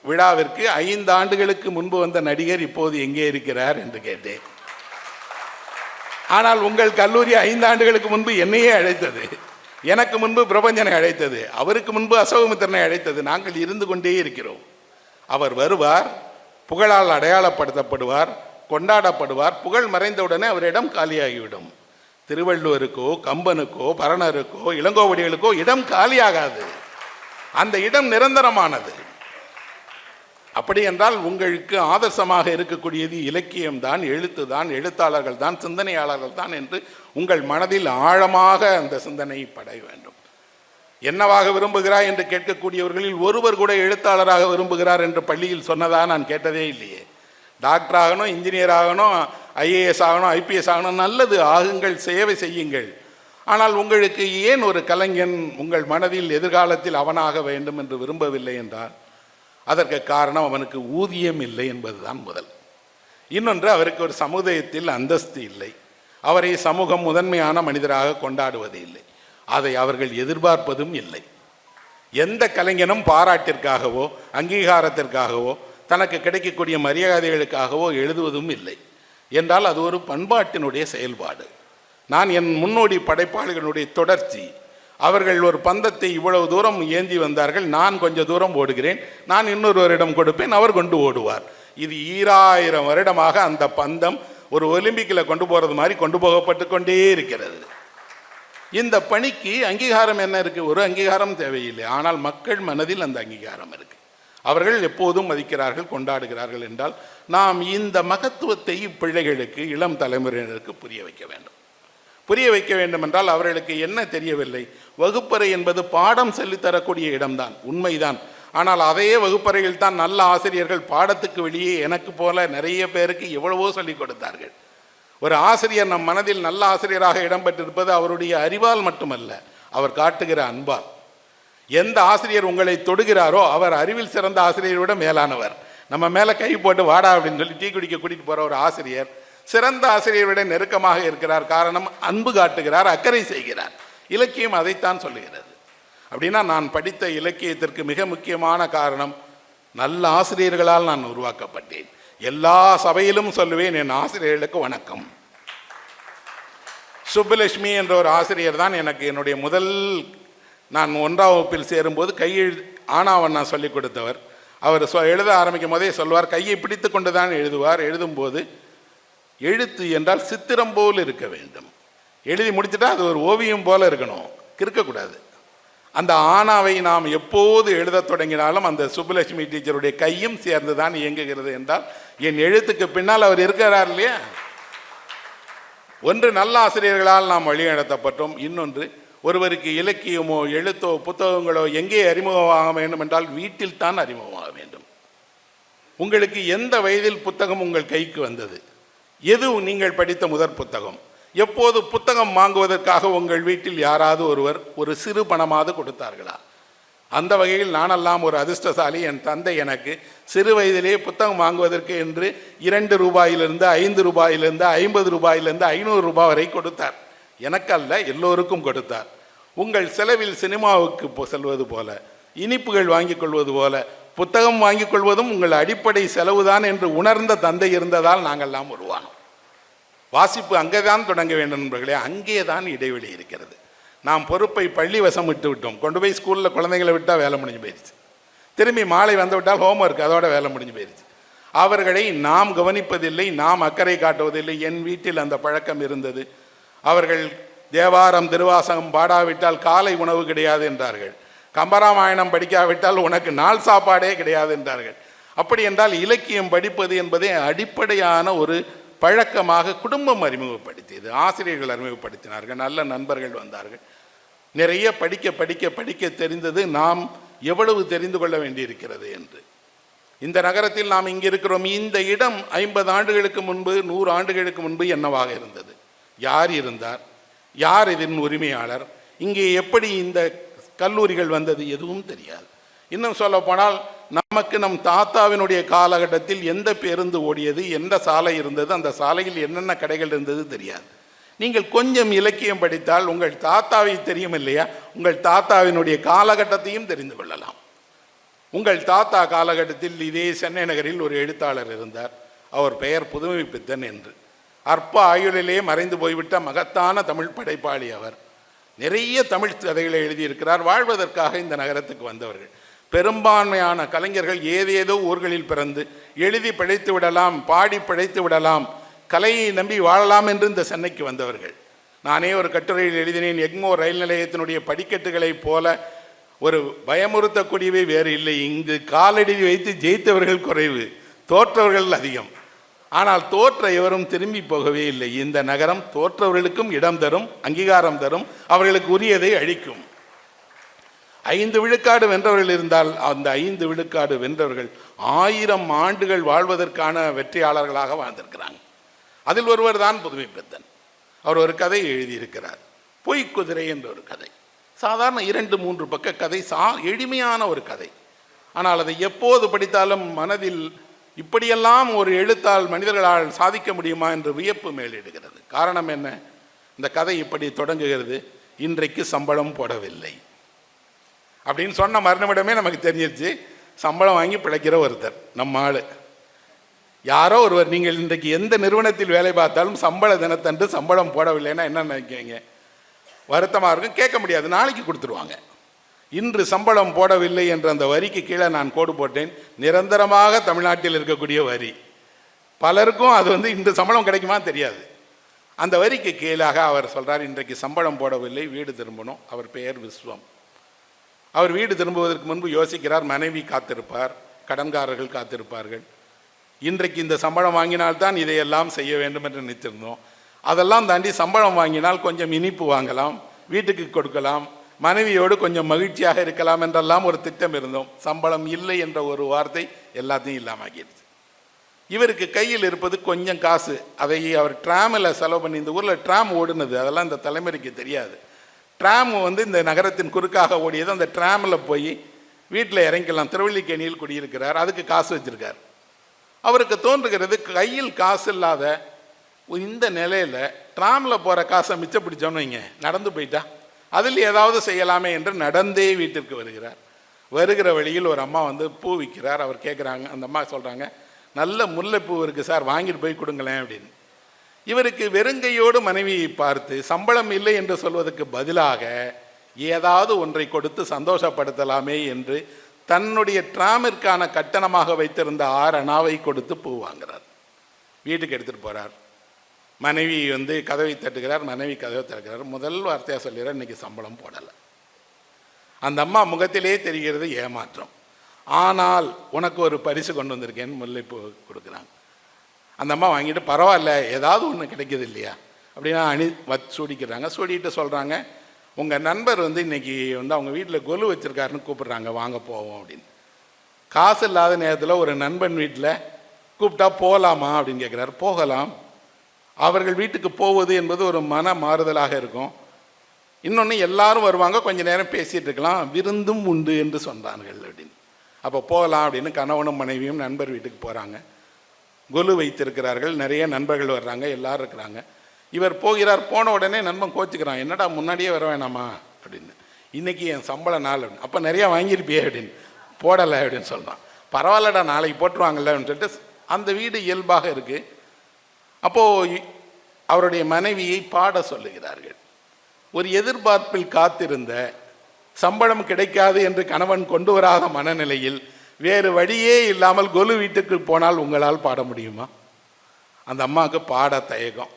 விழாவிற்கு 5 ஆண்டுகளுக்கு முன்பு வந்த நடிகர் இப்போது எங்கே இருக்கிறார் என்று கேட்டேன். ஆனால் உங்கள் கல்லூரி 5 ஆண்டுகளுக்கு முன்பு என்னையே அழைத்தது, எனக்கு முன்பு பிரபஞ்சனை அழைத்தது, அவருக்கு முன்பு அசோகமித்திரனை அழைத்தது. நாங்கள் இருந்து கொண்டே இருக்கிறோம். அவர் வருவார், புகழால் அடையாளப்படுத்தப்படுவார், கொண்டாடப்படுவார். புகழ் மறைந்தவுடனே அவரிடம் காலியாகிவிடும். திருவள்ளுவருக்கோ கம்பனுக்கோ பரணருக்கோ இளங்கோவடிகளுக்கோ இடம் காலியாகாது. அந்த இடம் நிரந்தரமானது. அப்படி என்றால் உங்களுக்கு ஆதர்சமாக இருக்கக்கூடியது இலக்கியம்தான், எழுத்து தான், எழுத்தாளர்கள் தான், சிந்தனையாளர்கள் தான் என்று உங்கள் மனதில் ஆழமாக அந்த சிந்தனை படைய வேண்டும். என்னவாக விரும்புகிறாய் என்று கேட்கக்கூடியவர்களில் ஒருவர் கூட எழுத்தாளராக விரும்புகிறார் என்று பள்ளியில் சொன்னதாக நான் கேட்டதே இல்லையே. டாக்டர் ஆகணும், இன்ஜினியர் ஆகணும், ஐஏஎஸ் ஆகணும், ஐபிஎஸ் ஆகணும், நல்லது, ஆகுங்கள், சேவை செய்யுங்கள். ஆனால் உங்களுக்கு ஏன் ஒரு கலைஞன் உங்கள் மனதில் எதிர்காலத்தில் அவனாக வேண்டும் என்று விரும்பவில்லை என்றால் அதற்கு காரணம் அவனுக்கு ஊதியம் இல்லை என்பதுதான் முதல். இன்னொன்று, அவருக்கு ஒரு சமுதாயத்தில் அந்தஸ்து இல்லை. அவரை சமூகம் முதன்மையான மனிதராக கொண்டாடுவது இல்லை. அதை அவர்கள் எதிர்பார்ப்பதும் இல்லை. எந்த கலைஞனும் பாராட்டிற்காகவோ அங்கீகாரத்திற்காகவோ தனக்கு கிடைக்கக்கூடிய மரியாதைகளுக்காகவோ எழுதுவதும் இல்லை. என்றால் அது ஒரு பண்பாட்டினுடைய செயல்பாடு. நான் என் முன்னோடி படைப்பாளிகளுடைய தொடர்ச்சி. அவர்கள் ஒரு பந்தத்தை இவ்வளவு தூரம் ஏந்தி வந்தார்கள், நான் கொஞ்சம் தூரம் ஓடுகிறேன், நான் இன்னொருவரிடம் கொடுப்பேன், அவர் கொண்டு ஓடுவார். இது 2000 வருடமாக அந்த பந்தம் ஒரு ஒலிம்பிக்கில் கொண்டு போகிறது மாதிரி கொண்டு போகப்பட்டு கொண்டே இருக்கிறது. இந்த பணிக்கு அங்கீகாரம் என்ன இருக்குது? ஒரு அங்கீகாரம் தேவையில்லை. ஆனால் மக்கள் மனதில் அந்த அங்கீகாரம் இருக்குது. அவர்கள் எப்போதும் மதிக்கிறார்கள், கொண்டாடுகிறார்கள். என்றால் நாம் இந்த மகத்துவத்தை பிள்ளைகளுக்கு, இளம் தலைமுறையினருக்கு புரிய வைக்க வேண்டும். புரிய வைக்க வேண்டும் என்றால் அவர்களுக்கு என்ன தெரியவில்லை? வகுப்பறை என்பது பாடம் சொல்லித்தரக்கூடிய இடம்தான், உண்மைதான். ஆனால் அதே வகுப்பறையில் தான் நல்ல ஆசிரியர்கள் பாடத்துக்கு வெளியே எனக்கு போல நிறைய பேருக்கு எவ்வளவோ சொல்லிக் கொடுத்தார்கள். ஒரு ஆசிரியர் நம் மனதில் நல்ல ஆசிரியராக இடம்பெற்றிருப்பது அவருடைய அறிவால் மட்டுமல்ல, அவர் காட்டுகிற அன்பால். எந்த ஆசிரியர் உங்களை தொடுகிறாரோ அவர் அறிவில் சிறந்த ஆசிரியரை விட மேலானவர். நம்ம மேலே கை போட்டு வாடா அப்படின்னு சொல்லி டீ குடிக்க கூட்டிகிட்டு போகிற ஒரு ஆசிரியர் சிறந்த ஆசிரியரை விட நெருக்கமாக இருக்கிறார். காரணம், அன்பு காட்டுகிறார், அக்கறை செய்கிறார். இலக்கியம் அதைத்தான் சொல்லுகிறது. அப்படின்னா நான் படித்த இலக்கியத்திற்கு மிக முக்கியமான காரணம், நல்ல ஆசிரியர்களால் நான் உருவாக்கப்பட்டேன். எல்லா சபையிலும் சொல்லுவேன், என் ஆசிரியர்களுக்கு வணக்கம். சுப்புலட்சுமி என்ற ஒரு ஆசிரியர் தான் எனக்கு என்னுடைய முதல், நான் 1ஆம் வகுப்பில் சேரும்போது ஆனாவண்ணா சொல்லிக் கொடுத்தவர். அவர் எழுத ஆரம்பிக்கும் போதே சொல்வார், கையை பிடித்து கொண்டு தான் எழுதுவார். எழுதும்போது எழுத்து என்றால் சித்திரம் போல் இருக்க வேண்டும். எழுதி முடிச்சுட்டா அது ஒரு ஓவியம் போல இருக்கணும், இருக்கக்கூடாது. அந்த ஆனாவை நாம் எப்போது எழுதத் தொடங்கினாலும் அந்த சுப்புலட்சுமி டீச்சருடைய கையும் சேர்ந்து தான் இயங்குகிறது. என்றால் என் எழுத்துக்கு பின்னால் அவர் இருக்கிறார் இல்லையா? ஒன்று, நல்ல ஆசிரியர்களால் நாம் வழிநடத்தப்பட்டோம். இன்னொன்று, ஒருவருக்கு இலக்கியமோ எழுத்தோ புத்தகங்களோ எங்கே அறிமுகமாக வேண்டும் என்றால் வீட்டில் தான் அறிமுகமாக வேண்டும். உங்களுக்கு எந்த வயதில் புத்தகம் உங்கள் கைக்கு வந்தது? எது நீங்கள் படித்த முதற் புத்தகம்? எப்போது புத்தகம் வாங்குவதற்காக உங்கள் வீட்டில் யாராவது ஒருவர் ஒரு சிறு பணமாவது கொடுத்தார்களா? அந்த வகையில் நானெல்லாம் ஒரு அதிர்ஷ்டசாலி. என் தந்தை எனக்கு சிறு வயதிலே புத்தகம் வாங்குவதற்கு என்று 2 ரூபாயிலிருந்து 5 ரூபாயிலிருந்து 50 ரூபாயிலிருந்து 500 ரூபாய் வரை கொடுத்தார். எனக்கல்ல, எல்லோருக்கும் கொடுத்தார். உங்கள் செலவில் சினிமாவுக்கு செல்வது போல, இனிப்புகள் வாங்கிக் கொள்வது போல புத்தகம் வாங்கிக் கொள்வதும் உங்கள் அடிப்படை செலவுதான் என்று உணர்ந்த தந்தை இருந்ததால் நாங்கள்லாம் உருவானோம். வாசிப்பு அங்கே தான் தொடங்க வேண்டும் என்பர்களே, அங்கே தான் இடைவெளி இருக்கிறது. நாம் பொறுப்பை பள்ளி வசம் விட்டு விட்டோம். கொண்டு போய் ஸ்கூலில் குழந்தைங்களை விட்டால் வேலை முடிஞ்சு போயிடுச்சு. திரும்பி மாலை வந்து விட்டால் ஹோம்ஒர்க், அதோட வேலை முடிஞ்சு போயிடுச்சு. அவர்களை நாம் கவனிப்பதில்லை, நாம் அக்கறை காட்டுவதில்லை. என் வீட்டில் அந்த பழக்கம் இருந்தது. அவர்கள் தேவாரம் திருவாசகம் பாடாவிட்டால் காலை உணவு கிடையாது என்றார்கள். கம்பராமாயணம் படிக்காவிட்டால் உனக்கு நாள் சாப்பாடே கிடையாது என்றார்கள். அப்படி என்றால் இலக்கியம் படிப்பது என்பதே அடிப்படையான ஒரு பழக்கமாக குடும்பம் அறிமுகப்படுத்தியது. ஆசிரியர்கள் அறிமுகப்படுத்தினார்கள், நல்ல நண்பர்கள் வந்தார்கள். நிறைய படிக்க படிக்க படிக்க தெரிந்தது நாம் எவ்வளவு தெரிந்து கொள்ள வேண்டியிருக்கிறது என்று. இந்த நகரத்தில் நாம் இங்கே இருக்கிறோம். இந்த இடம் 50 ஆண்டுகளுக்கு முன்பு 100 ஆண்டுகளுக்கு முன்பு என்னவாக இருந்தது? யார் இருந்தார்? யார் இதன் உரிமையாளர்? இங்கே எப்படி இந்த கல்லூரிகள் வந்தது? எதுவும் தெரியாது. இன்னும் சொல்ல போனால் நமக்கு நம் தாத்தாவினுடைய காலகட்டத்தில் எந்த பேருந்து ஓடியது, எந்த சாலை இருந்தது, அந்த சாலையில் என்னென்ன கடைகள் இருந்தது தெரியாது. நீங்கள் கொஞ்சம் இலக்கியம் படித்தால் உங்கள் தாத்தாவை தெரியும் இல்லையா, உங்கள் தாத்தாவினுடைய காலகட்டத்தையும் தெரிந்து கொள்ளலாம். உங்கள் தாத்தா காலகட்டத்தில் இதே சென்னை நகரில் ஒரு எழுத்தாளர் இருந்தார். அவர் பெயர் புதுமை பித்தன் என்று. அற்ப ஆயுளிலே மறைந்து போய்விட்ட மகத்தான தமிழ் படைப்பாளி அவர். நிறைய தமிழ் கதைகளை எழுதியிருக்கிறார். வாழ்வதற்காக இந்த நகரத்துக்கு வந்தவர்கள். பெரும்பான்மையான கலைஞர்கள் ஏதேதோ ஊர்களில் பிறந்து எழுதி பிழைத்து விடலாம், பாடி பிழைத்து விடலாம், கலையை நம்பி வாழலாம் என்று இந்த சென்னைக்கு வந்தவர்கள். நானே ஒரு கட்டுரையில் எழுதினேன், எக்மோர் ரயில் நிலையத்தினுடைய படிக்கட்டுகளைப் போல ஒரு பயமுறுத்தக்கூடியவை வேறு இல்லை. இங்கு காலடி வைத்து ஜெயித்தவர்கள் குறைவு, தோற்றவர்கள் அதிகம். ஆனால் தோற்ற எவரும் திரும்பி போகவே இல்லை. இந்த நகரம் தோற்றவர்களுக்கும் இடம் தரும், அங்கீகாரம் தரும், அவர்களுக்கு உரியதை அளிக்கும். 5 விழுக்காடு வென்றவர்கள் இருந்தால் அந்த 5 விழுக்காடு வென்றவர்கள் 1000 ஆண்டுகள் வாழ்வதற்கான வெற்றியாளர்களாக வாழ்ந்திருக்கிறாங்க. அதில் ஒருவர் தான் புதுமை பித்தன். அவர் ஒரு கதை எழுதியிருக்கிறார், பொய்க்குதிரை என்ற ஒரு கதை. சாதாரண 2-3 பக்க கதை, எளிமையான ஒரு கதை. ஆனால் அதை எப்போது படித்தாலும் மனதில் இப்படியெல்லாம் ஒரு எழுத்தால் மனிதர்களால் சாதிக்க முடியுமா என்று வியப்பு மேலிடுகிறது. காரணம் என்ன? இந்த கதை இப்படி தொடங்குகிறது, இன்றைக்கு சம்பளம் போடவில்லை அப்படின்னு சொன்ன மறுநிமிடமே நமக்கு தெரிஞ்சிருச்சு சம்பளம் வாங்கி பிழைக்கிற ஒருத்தர் நம்ம ஆளு. யாரோ ஒருவர், நீங்கள் இன்றைக்கு எந்த நிறுவனத்தில் வேலை பார்த்தாலும் சம்பள தினத்தன்று சம்பளம் போடவில்லைன்னா என்ன நினைக்கிறீங்க? வருத்தமாக இருக்கும், கேட்க முடியாது, நாளைக்கு கொடுத்துருவாங்க. இன்று சம்பளம் போடவில்லை என்ற அந்த வரிக்கு கீழே நான் கோடு போட்டேன். நிரந்தரமாக தமிழ்நாட்டில் இருக்கக்கூடிய வரி. பலருக்கும் அது இன்று சம்பளம் கிடைக்குமா தெரியாது. அந்த வரிக்கு கீழாக அவர் சொல்கிறார், இன்றைக்கு சம்பளம் போடவில்லை, வீடு திரும்பணும். அவர் பெயர் விஸ்வம். அவர் வீடு திரும்புவதற்கு முன்பு யோசிக்கிறார், மனைவி காத்திருப்பார், கடன்காரர்கள் காத்திருப்பார்கள். இன்றைக்கு இந்த சம்பளம் வாங்கினால்தான் இதையெல்லாம் செய்ய வேண்டும் என்று நினைத்திருந்தோம். அதெல்லாம் தாண்டி சம்பளம் வாங்கினால் கொஞ்சம் இனிப்பு வாங்கலாம், வீட்டுக்கு கொடுக்கலாம், மனைவியோடு கொஞ்சம் மகிழ்ச்சியாக இருக்கலாம் என்றெல்லாம் ஒரு திட்டம் இருந்தோம். சம்பளம் இல்லை என்ற ஒரு வார்த்தை எல்லாத்தையும் இல்லாமக்கிடுச்சு. இவருக்கு கையில் இருப்பது கொஞ்சம் காசு. அதை அவர் ட்ராமில் செலவு பண்ணி, இந்த ஊரில் ட்ராம் ஓடுனது, அதெல்லாம் இந்த தலைமுறைக்கு தெரியாது. ட்ராம் இந்த நகரத்தின் குறுக்காக ஓடியது. அந்த ட்ராமில் போய் வீட்டில் இறங்கிக்கலாம். திருவல்லிக்கேணியில் குடியிருக்கிறார், அதுக்கு காசு வச்சிருக்கார். அவருக்கு தோன்றுகிறது, கையில் காசு இல்லாத இந்த நிலையில் ட்ராமில் போகிற காசை மிச்சம் பிடிச்சோன்னு வைங்க, நடந்து போயிட்டா அதில் ஏதாவது செய்யலாமே என்று நடந்தே வீட்டிற்கு வருகிறார். வருகிற வழியில் ஒரு அம்மா பூ விற்கிறார். அவர் கேட்குறாங்க, அந்த அம்மா சொல்கிறாங்க, நல்ல முல்லைப்பூ இருக்குது சார், வாங்கிட்டு போய் கொடுங்களேன் அப்படின்னு. இவருக்கு வெறுங்கையோடு மனைவியை பார்த்து சம்பளம் இல்லை என்று சொல்வதற்கு பதிலாக ஏதாவது ஒன்றை கொடுத்து சந்தோஷப்படுத்தலாமே என்று தன்னுடைய ட்ராமிற்கான கட்டணமாக வைத்திருந்த 6 அணாவை கொடுத்து பூ வாங்குறார். வீட்டுக்கு எடுத்துகிட்டு போகிறார். மனைவி கதவை தட்டுகிறார். மனைவி கதவை திறக்கிறார். முதல் வார்த்தையாக சொல்லிடுறார், இன்றைக்கி சம்பளம் போடலை. அந்த அம்மா முகத்திலே தெரிகிறது ஏமாற்றம். ஆனால் உனக்கு ஒரு பரிசு கொண்டு வந்திருக்கேன்னு முல்லைப்பூ கொடுக்குறாங்க. அந்த அம்மா வாங்கிட்டு, பரவாயில்ல ஏதாவது ஒன்று கிடைக்கிது இல்லையா அப்படின்னா சூடிக்கிறாங்க. சூடிட்டு சொல்கிறாங்க, உங்கள் நண்பர் இன்றைக்கி அவங்க வீட்டில் கொலு வச்சுருக்காருன்னு கூப்பிட்றாங்க, வாங்க போவோம் அப்படின்னு. காசு இல்லாத நேரத்தில் ஒரு நண்பன் வீட்டில் கூப்பிட்டா போகலாமா அப்படின்னு கேட்குறாரு. போகலாம். அவர்கள் வீட்டுக்கு போவது என்பது ஒரு மன மாறுதலாக இருக்கும். இன்னொன்று, எல்லாரும் வருவாங்க, கொஞ்சம் நேரம் பேசிகிட்டு இருக்கலாம், விருந்தும் உண்டு என்று சொன்னார்கள் அப்படின்னு. அப்போ போகலாம் அப்படின்னு கணவனும் மனைவியும் நண்பர் வீட்டுக்கு போகிறாங்க. கொலு வைத்திருக்கிறார்கள், நிறைய நண்பர்கள் வர்றாங்க, எல்லோரும் இருக்கிறாங்க. இவர் போகிறார். போன உடனே நண்பன் கோச்சிக்கிறான், என்னடா முன்னாடியே வர வேணாமா அப்படின்னு. இன்றைக்கி என் சம்பள நாள் அப்படின்னு. அப்போ நிறையா வாங்கியிருப்பியே அப்படின்னு. போடலை அப்படின்னு சொல்கிறான். பரவாயில்லடா நாளைக்கு போட்டுருவாங்கல்ல அப்படின்னு சொல்லிட்டு அந்த வீடு இயல்பாக இருக்குது. அப்போது அவருடைய மனைவியை பாட சொல்லுகிறார்கள். ஒரு எதிர்பார்ப்பில் காத்திருந்த, சம்பளம் கிடைக்காது என்று கணவன் கொண்டு வராத மனநிலையில் வேறு வழியே இல்லாமல் கொலு வீட்டுக்கு போனால் உங்களால் பாட முடியுமா? அந்த அம்மாவுக்கு பாட தயக்கம்.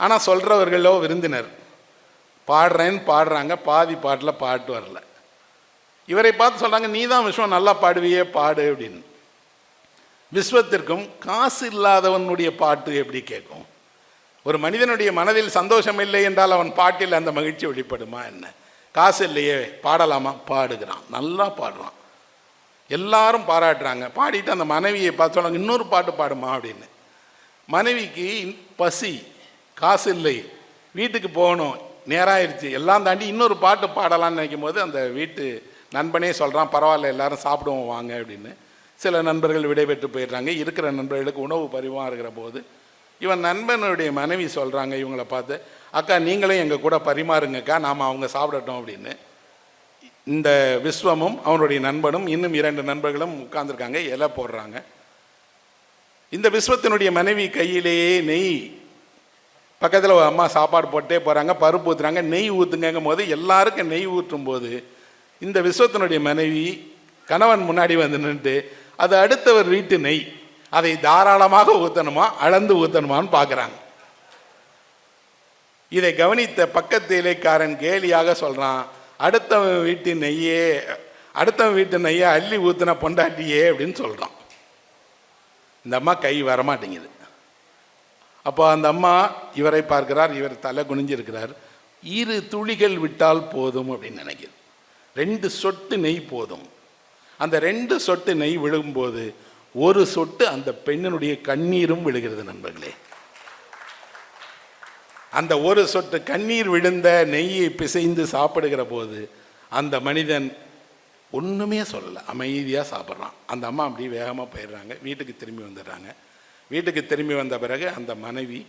ஆனால் சொல்கிறவர்களோ விருந்தினர். பாடுறேன்னு பாடுறாங்க, பாதி பாட்டில் பாட்டு வரல. இவரை பார்த்து சொல்கிறாங்க, நீ தான் விஸ்வம் நல்லா பாடுவியே, பாடு அப்படின்னு. விஸ்வத்திற்கும் காசு இல்லாதவனுடைய பாட்டு எப்படி கேட்கும்? ஒரு மனிதனுடைய மனதில் சந்தோஷம் இல்லை என்றால் அவன் பாட்டில் அந்த மகிழ்ச்சி வெளிப்படுமா என்ன? காசு இல்லையே, பாடலாமா? பாடுகிறான், நல்லா பாடுறான். எல்லாரும் பாராட்டுறாங்க. பாடிட்டு அந்த மனைவியை பார்த்து சொன்னாங்க, இன்னொரு பாட்டு பாடுமா அப்படின்னு. மனைவிக்கு பசி, காசு இல்லை, வீட்டுக்கு போகணும், நேராகிடுச்சு, எல்லாம் தாண்டி இன்னொரு பாட்டு பாடலான்னு நினைக்கும் போது அந்த வீட்டு நண்பனே சொல்கிறான், பரவாயில்ல எல்லாரும் சாப்பிடுவோம் வாங்க அப்படின்னு. சில நண்பர்கள் விடைபெற்று போயிடுறாங்க. இருக்கிற நண்பர்களுக்கு உணவு பரிமாறுகிற போது இவன் நண்பனுடைய மனைவி சொல்கிறாங்க இவங்களை பார்த்து, அக்கா நீங்களும் எங்கள் கூட பரிமாறுங்கக்கா, நாம் அவங்க சாப்பிடட்டும் அப்படின்னு. இந்த விஸ்வமும் அவனுடைய நண்பனும் இன்னும் 2 நண்பர்களும் உட்கார்ந்துருக்காங்க, இலை போடுறாங்க. இந்த விஸ்வத்தினுடைய மனைவி கையிலேயே நெய், பக்கத்தில் ஒரு அம்மா சாப்பாடு போட்டே போகிறாங்க, பருப்பு ஊற்றுறாங்க, நெய் ஊற்றுங்கும் போது எல்லாருக்கும் நெய் ஊற்றும் போது இந்த விஸ்வத்தினுடைய மனைவி கணவன் முன்னாடி வந்து நின்று, அது அடுத்தவர் வீட்டு நெய், அதை தாராளமாக ஊற்றணுமா அளந்து ஊற்றணுமான்னு பார்க்குறாங்க. இதை கவனித்த பக்கத்து இலைக்காரன் கேலியாக சொல்கிறான், அடுத்தவன் வீட்டு நெய்யை அள்ளி ஊற்றின பொண்டாட்டியே அப்படின்னு சொல்கிறான். இந்த அம்மா கை வரமாட்டேங்குது. அப்போ அந்த அம்மா இவரை பார்க்கிறார், இவர் தலை குனிஞ்சிருக்கிறார். 2 துளிகள் விட்டால் போதும் அப்படின்னு நினைக்கிறது. 2 சொட்டு நெய் போதும். அந்த 2 சொட்டு நெய் விழுகும்போது 1 சொட்டு அந்த பெண்ணினுடைய கண்ணீரும் விழுகிறது நண்பர்களே. அந்த 1 சொட்டு கண்ணீர் விழுந்த நெய்யை பிசைந்து சாப்பிடுகிற போது அந்த மனிதன் ஒன்றுமே சொல்லலை, அமைதியாக சாப்பிட்றான். அந்த அம்மா அப்படி வேகமாக போயிடுறாங்க, வீட்டுக்கு திரும்பி வந்துடுறாங்க. வீட்டுக்கு திரும்பி வந்த பிறகு அந்த மனைவி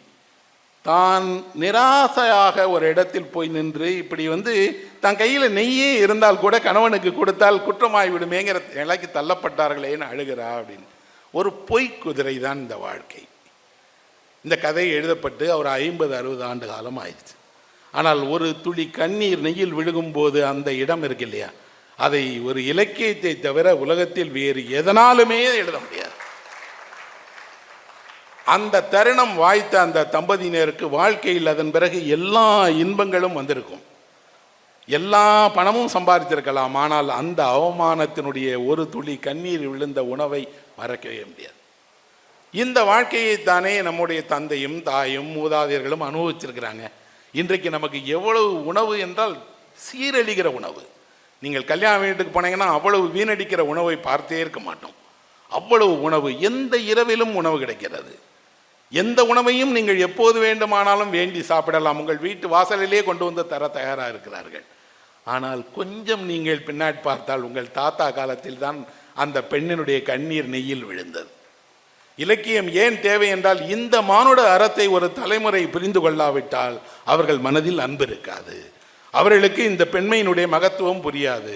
தான் நிராசையாக ஒரு இடத்தில் போய் நின்று, இப்படி தன் கையில் நெய்யே இருந்தால் கூட கணவனுக்கு கொடுத்தால் குற்றமாகிவிடுமேங்கிற நிலைக்கு தள்ளப்பட்டார்களேன்னு அழுகிறா அப்படின்னு. ஒரு பொய் குதிரை தான் இந்த வாழ்க்கை. இந்த கதை எழுதப்பட்டு ஒரு 50-60 ஆண்டு காலம் ஆயிடுச்சு. ஆனால் ஒரு துளி கண்ணீர் நெய்யில் விழுகும்போது அந்த இடம் இருக்கு இல்லையா, அதை ஒரு இலக்கியத்தை தவிர உலகத்தில் வேறு எதனாலுமே எழுத முடியாது. அந்த தருணம் வாய்த்த அந்த தம்பதியினருக்கு வாழ்க்கையில் அதன் பிறகு எல்லா இன்பங்களும் வந்திருக்கும், எல்லா பணமும் சம்பாதித்திருக்கலாம். ஆனால் அந்த அவமானத்தினுடைய ஒரு துளி கண்ணீர் விழுந்த உணவை மறக்கவே முடியாது. இந்த வாழ்க்கையைத்தானே நம்முடைய தந்தையும் தாயும் மூதாதையர்களும் அனுபவிச்சிருக்கிறாங்க. இன்றைக்கு நமக்கு எவ்வளவு உணவு என்றால் சீரழிகிற உணவு. நீங்கள் கல்யாண வீட்டுக்கு போனீங்கன்னா அவ்வளவு வீணடிக்கிற உணவை பார்த்தே இருக்க மாட்டோம். அவ்வளவு உணவு, எந்த இரவிலும் உணவு கிடைக்கிறது. எந்த உணவையும் நீங்கள் எப்போது வேண்டுமானாலும் வேண்டி சாப்பிடலாம். உங்கள் வீட்டு வாசலிலே கொண்டு வந்து தர தயாராக இருக்கிறார்கள். ஆனால் கொஞ்சம் நீங்கள் பின்னாடி பார்த்தால் உங்கள் தாத்தா காலத்தில் தான் அந்த பெண்ணினுடைய கண்ணீர் நெய்யில் விழுந்தது. இலக்கியம் ஏன் தேவை என்றால், இந்த மானுட அறத்தை ஒரு தலைமுறை புரிந்து கொள்ளாவிட்டால் அவர்கள் மனதில் அன்பு இருக்காது, அவர்களுக்கு இந்த பெண்மையினுடைய மகத்துவம் புரியாது.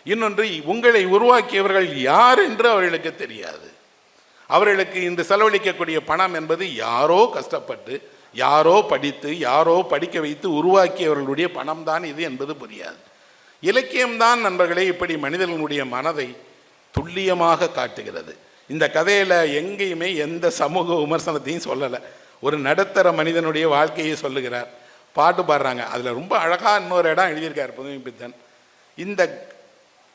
இன்னொன்று, உங்களை உருவாக்கியவர்கள் யார் என்று அவர்களுக்கு தெரியாது. அவர்களுக்கு இன்று செலவழிக்கக்கூடிய பணம் என்பது யாரோ கஷ்டப்பட்டு, யாரோ படித்து, யாரோ படிக்க வைத்து உருவாக்கியவர்களுடைய பணம் தான் இது என்பது புரியாது. இலக்கியம்தான் நண்பர்களே இப்படி மனிதர்களுடைய மனதை துல்லியமாக காட்டுகிறது. இந்த கதையில் எங்கேயுமே எந்த சமூக விமர்சனத்தையும் சொல்லலை. ஒரு நடுத்தர மனிதனுடைய வாழ்க்கையை சொல்லுகிறார். பாட்டு பாடுறாங்க. அதில் ரொம்ப அழகாக இன்னொரு இடம் எழுதியிருக்கார் புதுமை பித்தன். இந்த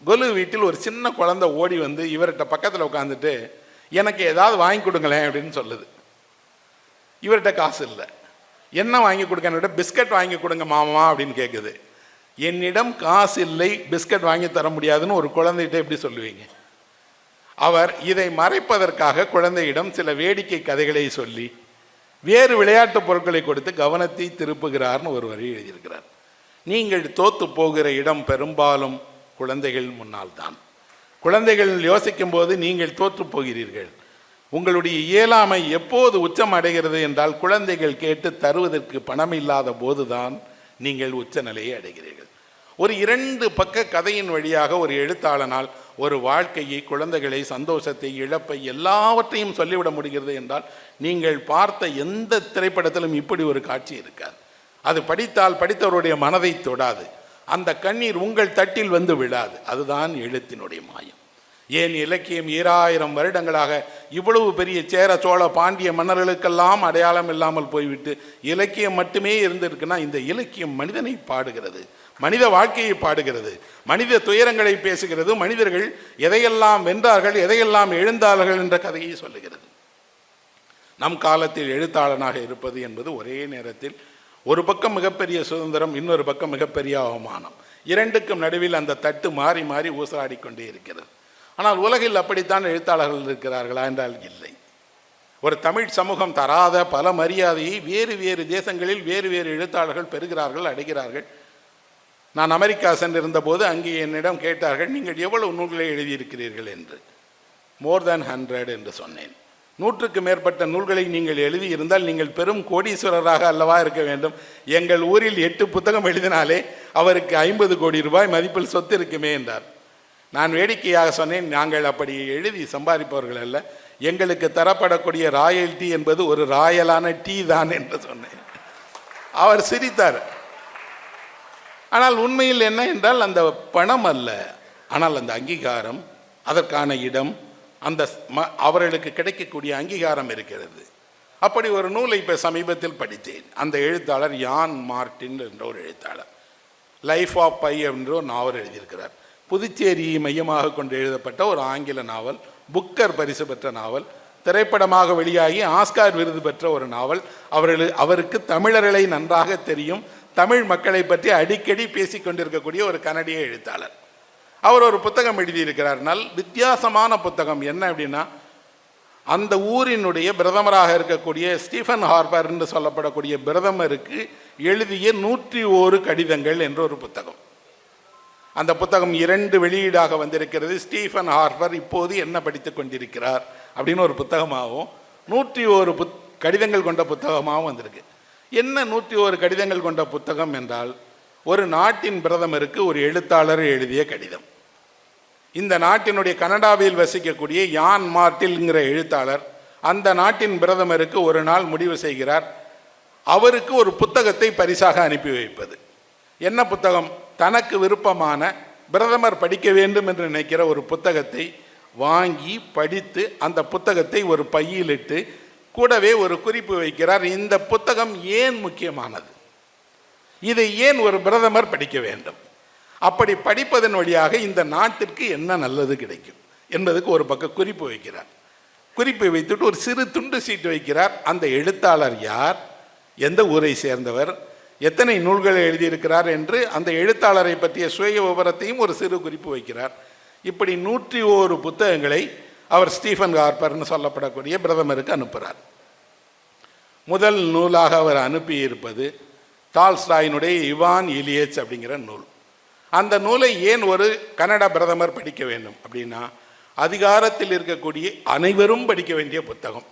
கொலு வீட்டில் ஒரு சின்ன குழந்தை ஓடி வந்து இவர்கிட்ட பக்கத்தில் உட்காந்துட்டு, எனக்கு ஏதாவது வாங்கி கொடுங்களேன் அப்படின்னு சொல்லுது. இவர்கிட்ட காசு இல்லை. என்ன வாங்கி கொடுக்க? பிஸ்கட் வாங்கி கொடுங்க மாமா அப்படின்னு கேட்குது. என்னிடம் காசு இல்லை, பிஸ்கட் வாங்கி தர முடியாதுன்னு ஒரு குழந்தைகிட்ட எப்படி சொல்லுவீங்க? அவர் இதை மறைப்பதற்காக குழந்தையிடம் சில வேடிக்கை கதைகளை சொல்லி வேறு விளையாட்டு பொருட்களை கொடுத்து கவனத்தை திருப்புகிறார்னு ஒரு வரி எழுதியிருக்கிறார். நீங்கள் தோத்து போகிற இடம் பெரும்பாலும் குழந்தைகள் முன்னால் தான். குழந்தைகள் யோசிக்கும் போது நீங்கள் தோற்று போகிறீர்கள். உங்களுடைய இயலாமை எப்போது உச்சம் அடைகிறது என்றால், குழந்தைகள் கேட்டு தருவதற்கு பணம் இல்லாத போதுதான் நீங்கள் உச்ச நிலையை அடைகிறீர்கள். ஒரு 2 பக்க கதையின் வழியாக ஒரு எழுத்தாளனால் ஒரு வாழ்க்கையை, குழந்தைகளை, சந்தோஷத்தை, இழப்பை எல்லாவற்றையும் சொல்லிவிட முடிகிறது என்றால், நீங்கள் பார்த்த எந்த திரைப்படத்திலும் இப்படி ஒரு காட்சி இருக்காது. அது படித்தால் படித்தவருடைய மனதை தொடாது. அந்த கண்ணீர் உங்கள் தட்டில் வந்து விடாது. அதுதான் எழுத்தினுடைய மாயம். ஏன் இலக்கியம் 2000 வருடங்களாக இவ்வளவு பெரிய சேர சோழ பாண்டிய மன்னர்களுக்கெல்லாம் அடையாளம் இல்லாமல் போய்விட்டு இலக்கியம் மட்டுமே இருந்திருக்குன்னா, இந்த இலக்கியம் மனிதனை பாடுகிறது, மனித வாழ்க்கையை பாடுகிறது, மனித துயரங்களை பேசுகிறது, மனிதர்கள் எதையெல்லாம் வென்றார்கள், எதையெல்லாம் எழுந்தார்கள் என்ற கதையை சொல்லுகிறது. நம் காலத்தில் எழுத்தாளனாக இருப்பது என்பது ஒரே நேரத்தில் ஒரு பக்கம் மிகப்பெரிய சுதந்திரம், இன்னொரு பக்கம் மிகப்பெரிய அவமானம். 2க்கும் நடுவில் அந்த தட்டு மாறி மாறி ஊசலாடிக்கொண்டே இருக்கிறது. ஆனால் உலகில் அப்படித்தான் எழுத்தாளர்கள் இருக்கிறார்களா என்றால் இல்லை. ஒரு தமிழ் சமூகம் தராத பல மரியாதையை வேறு வேறு தேசங்களில் வேறு வேறு எழுத்தாளர்கள் பெறுகிறார்கள், அடைகிறார்கள். நான் அமெரிக்கா சென்றிருந்த போது அங்கே என்னிடம் கேட்டார்கள், நீங்கள் எவ்வளவு நூல்களை எழுதியிருக்கிறீர்கள் என்று. மோர் தேன் 100 என்று சொன்னேன். 100க்கு மேற்பட்ட நூல்களை நீங்கள் எழுதியிருந்தால் நீங்கள் பெரும் கோடீஸ்வரராக அல்லவா இருக்க வேண்டும். எங்கள் ஊரில் 8 புத்தகம் எழுதினாலே அவருக்கு 50 கோடி ரூபாய் மதிப்பில் சொத்து இருக்குமே என்றார். நான் வேடிக்கையாக சொன்னேன், நாங்கள் அப்படி எழுதி சம்பாதிப்பவர்கள் அல்ல, எங்களுக்கு தரப்படக்கூடிய ராயல்டி என்பது ஒரு ராயலான டீ தான் என்று சொன்னேன். அவர் சிரித்தார். ஆனால் உண்மையில் என்ன என்றால் அந்த பணம் அல்ல, ஆனால் அந்த அங்கீகாரம், அதற்கான இடம், அந்த அவர்களுக்கு கிடைக்கக்கூடிய அங்கீகாரம் இருக்கிறது. அப்படி ஒரு நூலை இப்போ சமீபத்தில் படித்தேன். அந்த எழுத்தாளர் யான் மார்ட்டின் என்ற ஒரு எழுத்தாளர் லைஃப் ஆஃப் பை என்ற ஒரு நாவல் எழுதியிருக்கிறார். புதுச்சேரியை மையமாக கொண்டு எழுதப்பட்ட ஒரு ஆங்கில நாவல், புக்கர் பரிசு பெற்ற நாவல், திரைப்படமாக வெளியாகி ஆஸ்கார் விருது பெற்ற ஒரு நாவல். அவருக்கு தமிழர்களை நன்றாக தெரியும், தமிழ் மக்களை பற்றி அடிக்கடி பேசிக்கொண்டிருக்கக்கூடிய ஒரு கனடிய எழுத்தாளர். அவர் ஒரு புத்தகம் எழுதியிருக்கிறார், வித்தியாசமான புத்தகம். என்ன அப்படின்னா, அந்த ஊரினுடைய பிரதமராக இருக்கக்கூடிய ஸ்டீஃபன் ஹார்பர் என்று சொல்லப்படக்கூடிய பிரதமருக்கு எழுதிய 101 கடிதங்கள் என்ற ஒரு புத்தகம். அந்த புத்தகம் 2 வெளியீடாக வந்திருக்கிறது. ஸ்டீஃபன் ஹார்பர் இப்போது என்ன படித்து கொண்டிருக்கிறார் அப்படின்னு ஒரு புத்தகமாகவும் 101 கடிதங்கள் கொண்ட புத்தகமாகவும் வந்திருக்கு. என்ன 101 கடிதங்கள் கொண்ட புத்தகம் என்றால், ஒரு நாட்டின் பிரதமருக்கு ஒரு எழுத்தாளர் எழுதிய கடிதம். இந்த நாட்டினுடைய கனடாவில் வசிக்கக்கூடிய யான் மார்ட்டின்ங்கிற எழுத்தாளர் அந்த நாட்டின் பிரதமருக்கு ஒரு நாள் முடிவு செய்கிறார், அவருக்கு ஒரு புத்தகத்தை பரிசாக அனுப்பி வைப்பது. என்ன புத்தகம்? தனக்கு விருப்பமான, பிரதமர் படிக்க வேண்டும் என்று நினைக்கிற ஒரு புத்தகத்தை வாங்கி படித்து அந்த புத்தகத்தை ஒரு பையிலிட்டு கூடவே ஒரு குறிப்பு வைக்கிறார். இந்த புத்தகம் ஏன் முக்கியமானது, இதை ஏன் ஒரு பிரதமர் படிக்க வேண்டும், அப்படி படிப்பதன் வழியாக இந்த நாட்டிற்கு என்ன நல்லது கிடைக்கும் என்பதுக்கு ஒரு பக்கம் குறிப்பு வைக்கிறார். குறிப்பை வைத்துட்டு ஒரு சிறு துண்டு சீட்டு வைக்கிறார். அந்த எழுத்தாளர் யார், எந்த ஊரை சேர்ந்தவர், எத்தனை நூல்களை எழுதியிருக்கிறார் என்று அந்த எழுத்தாளரை பற்றிய சுய விவரத்தையும் ஒரு சிறு குறிப்பு வைக்கிறார். இப்படி 101 புத்தகங்களை அவர் ஸ்டீஃபன் ஹார்பர்னு சொல்லப்படக்கூடிய பிரதமருக்கு அனுப்புகிறார். முதல் நூலாக அவர் அனுப்பியிருப்பது டால்ஸ்டாயினுடைய இவான் இலியட்ஸ் அப்படிங்கிற நூல். அந்த நூலை ஏன் ஒரு கனடா பிரதமர் படிக்க வேண்டும் அப்படின்னா, அதிகாரத்தில் இருக்கக்கூடிய அனைவரும் படிக்க வேண்டிய புத்தகம்.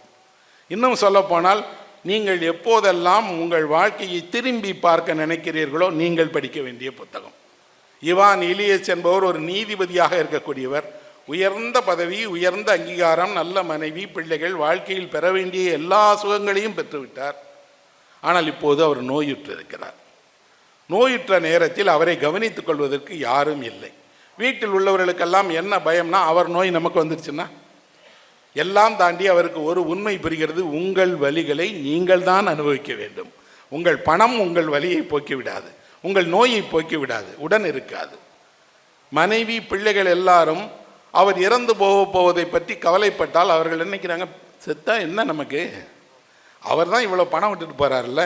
இன்னும் சொல்லப்போனால், நீங்கள் எப்போதெல்லாம் உங்கள் வாழ்க்கையை திரும்பி பார்க்க நினைக்கிறீர்களோ நீங்கள் படிக்க வேண்டிய புத்தகம். இவான் இலியட்ஸ் என்பவர் ஒரு நீதிபதியாக இருக்கக்கூடியவர். உயர்ந்த பதவி, உயர்ந்த அங்கீகாரம், நல்ல மனைவி, பிள்ளைகள், வாழ்க்கையில் பெற வேண்டிய எல்லா சுகங்களையும் பெற்றுவிட்டார். ஆனால் இப்போது அவர் நோயுற்று இருக்கிறார். நோயுற்ற நேரத்தில் அவரை கவனித்துக் கொள்வதற்கு யாரும் இல்லை. வீட்டில் உள்ளவர்களுக்கெல்லாம் என்ன பயம்னா, அவர் நோய் நமக்கு வந்துருச்சுன்னா, எல்லாம் தாண்டி அவருக்கு ஒரு உண்மை புரிகிறது, உங்கள் வலிகளை நீங்கள் தான் அனுபவிக்க வேண்டும். உங்கள் பணம் உங்கள் வலியை போக்கிவிடாது, உங்கள் நோயை போக்கிவிடாது, உடன் இருக்காது. மனைவி, பிள்ளைகள் எல்லாரும் அவர் இறந்து போவதை பற்றி கவலைப்பட்டால் அவர்கள் நினைக்கிறாங்க, செத்தா என்ன நமக்கு, அவர் தான் இவ்வளோ பணம் விட்டுட்டு போகிறார்ல,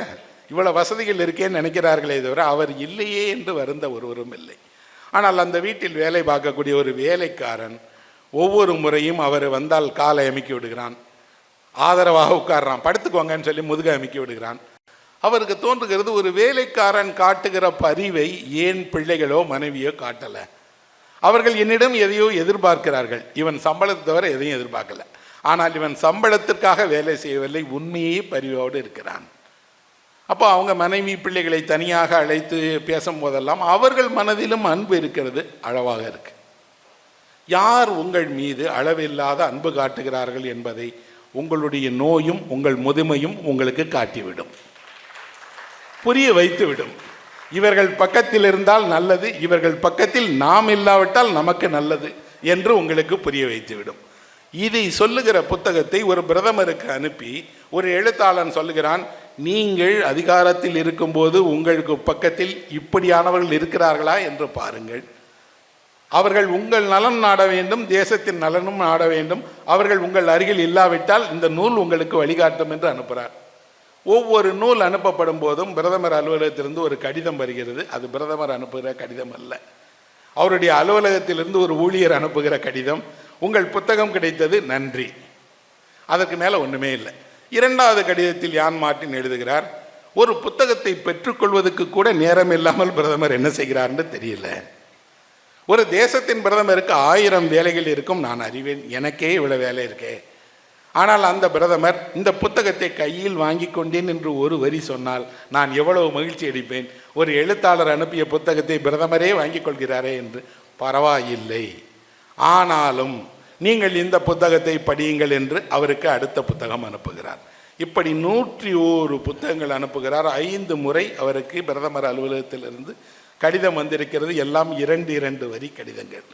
இவ்வளோ வசதிகள் இருக்கேன்னு நினைக்கிறார்களே தவிர அவர் இல்லையே என்று வருந்த ஒருவரும் இல்லை. ஆனால் அந்த வீட்டில் வேலை பார்க்கக்கூடிய ஒரு வேலைக்காரன் ஒவ்வொரு முறையும் அவர் வந்தால் காலை அமுக்கி விடுகிறான், ஆதரவாக உட்கார்றான், படுத்துக்கோங்கன்னு சொல்லி முதுகை அமுக்கி விடுகிறான். அவருக்கு தோன்றுகிறது, ஒரு வேலைக்காரன் காட்டுகிற பரிவை ஏன் பிள்ளைகளோ மனைவியோ காட்டலை? அவர்கள் என்னிடம் எதையோ எதிர்பார்க்கிறார்கள், இவன் சம்பளத்தை தவிர எதையும் எதிர்பார்க்கல. ஆனால் இவன் சம்பளத்திற்காக வேலை செய்யவில்லை, உண்மையே பரிவோடு இருக்கிறான். அப்போ அவங்க மனைவி பிள்ளைகளை தனியாக அழைத்து பேசும்போதெல்லாம் அவர்கள் மனதிலும் அன்பு இருக்கிறது, அளவாக இருக்கு. யார் உங்கள் மீது அளவில்லாத அன்பு காட்டுகிறார்கள் என்பதை உங்களுடைய நோயும் உங்கள் முதுமையும் உங்களுக்கு காட்டிவிடும், புரிய வைத்துவிடும். இவர்கள் பக்கத்தில் இருந்தால் நல்லது, இவர்கள் பக்கத்தில் நாம் இல்லாவிட்டால் நமக்கு நல்லது என்று உங்களுக்கு புரிய வைத்துவிடும். இதை சொல்லுகிற புத்தகத்தை ஒரு பிரதமருக்கு அனுப்பி ஒரு எழுத்தாளன் சொல்லுகிறான், நீங்கள் அதிகாரத்தில் இருக்கும்போது உங்களுக்கு பக்கத்தில் இப்படியானவர்கள் இருக்கிறார்களா என்று பாருங்கள். அவர்கள் உங்கள் நலன் நாட வேண்டும், தேசத்தின் நலனும் நாட வேண்டும். அவர்கள் உங்கள் அருகில் இல்லாவிட்டால் இந்த நூல் உங்களுக்கு வழிகாட்டும் என்று அனுப்புகிறார். ஒவ்வொரு நூல் அனுப்பப்படும் போதும் பிரதமர் அலுவலகத்திலிருந்து ஒரு கடிதம் வருகிறது. அது பிரதமர் அனுப்புகிற கடிதம் அல்ல, அவருடைய அலுவலகத்திலிருந்து ஒரு ஊழியர் அனுப்புகிற கடிதம். உங்கள் புத்தகம் கிடைத்தது, நன்றி. அதற்கு மேலே ஒன்றுமே இல்லை. இரண்டாவது கடிதத்தில் யான் மார்ட்டின் எழுதுகிறார், ஒரு புத்தகத்தை பெற்றுக்கொள்வதற்கு கூட நேரம் இல்லாமல் பிரதமர் என்ன செய்கிறார்னு தெரியல. ஒரு தேசத்தின் பிரதமருக்கு 1000 வேலைகள் இருக்கும், நான் அறிவேன், எனக்கே இவ்வளவு வேலை இருக்கே. ஆனால் அந்த பிரதமர் இந்த புத்தகத்தை கையில் வாங்கி கொண்டேன் என்று ஒரு வரி சொன்னால் நான் எவ்வளவு மகிழ்ச்சி அடைப்பேன். ஒரு எழுத்தாளர் அனுப்பிய புத்தகத்தை பிரதமரே வாங்கி கொள்கிறாரே என்று. பரவாயில்லை, ஆனாலும் நீங்கள் இந்த புத்தகத்தை படியுங்கள் என்று அவருக்கு அடுத்த புத்தகம் அனுப்புகிறார். இப்படி 101 புத்தகங்கள் அனுப்புகிறார். 5 முறை அவருக்கு பிரதமர் அலுவலகத்திலிருந்து கடிதம் வந்திருக்கிறது. எல்லாம் 2 வரி கடிதங்கள்.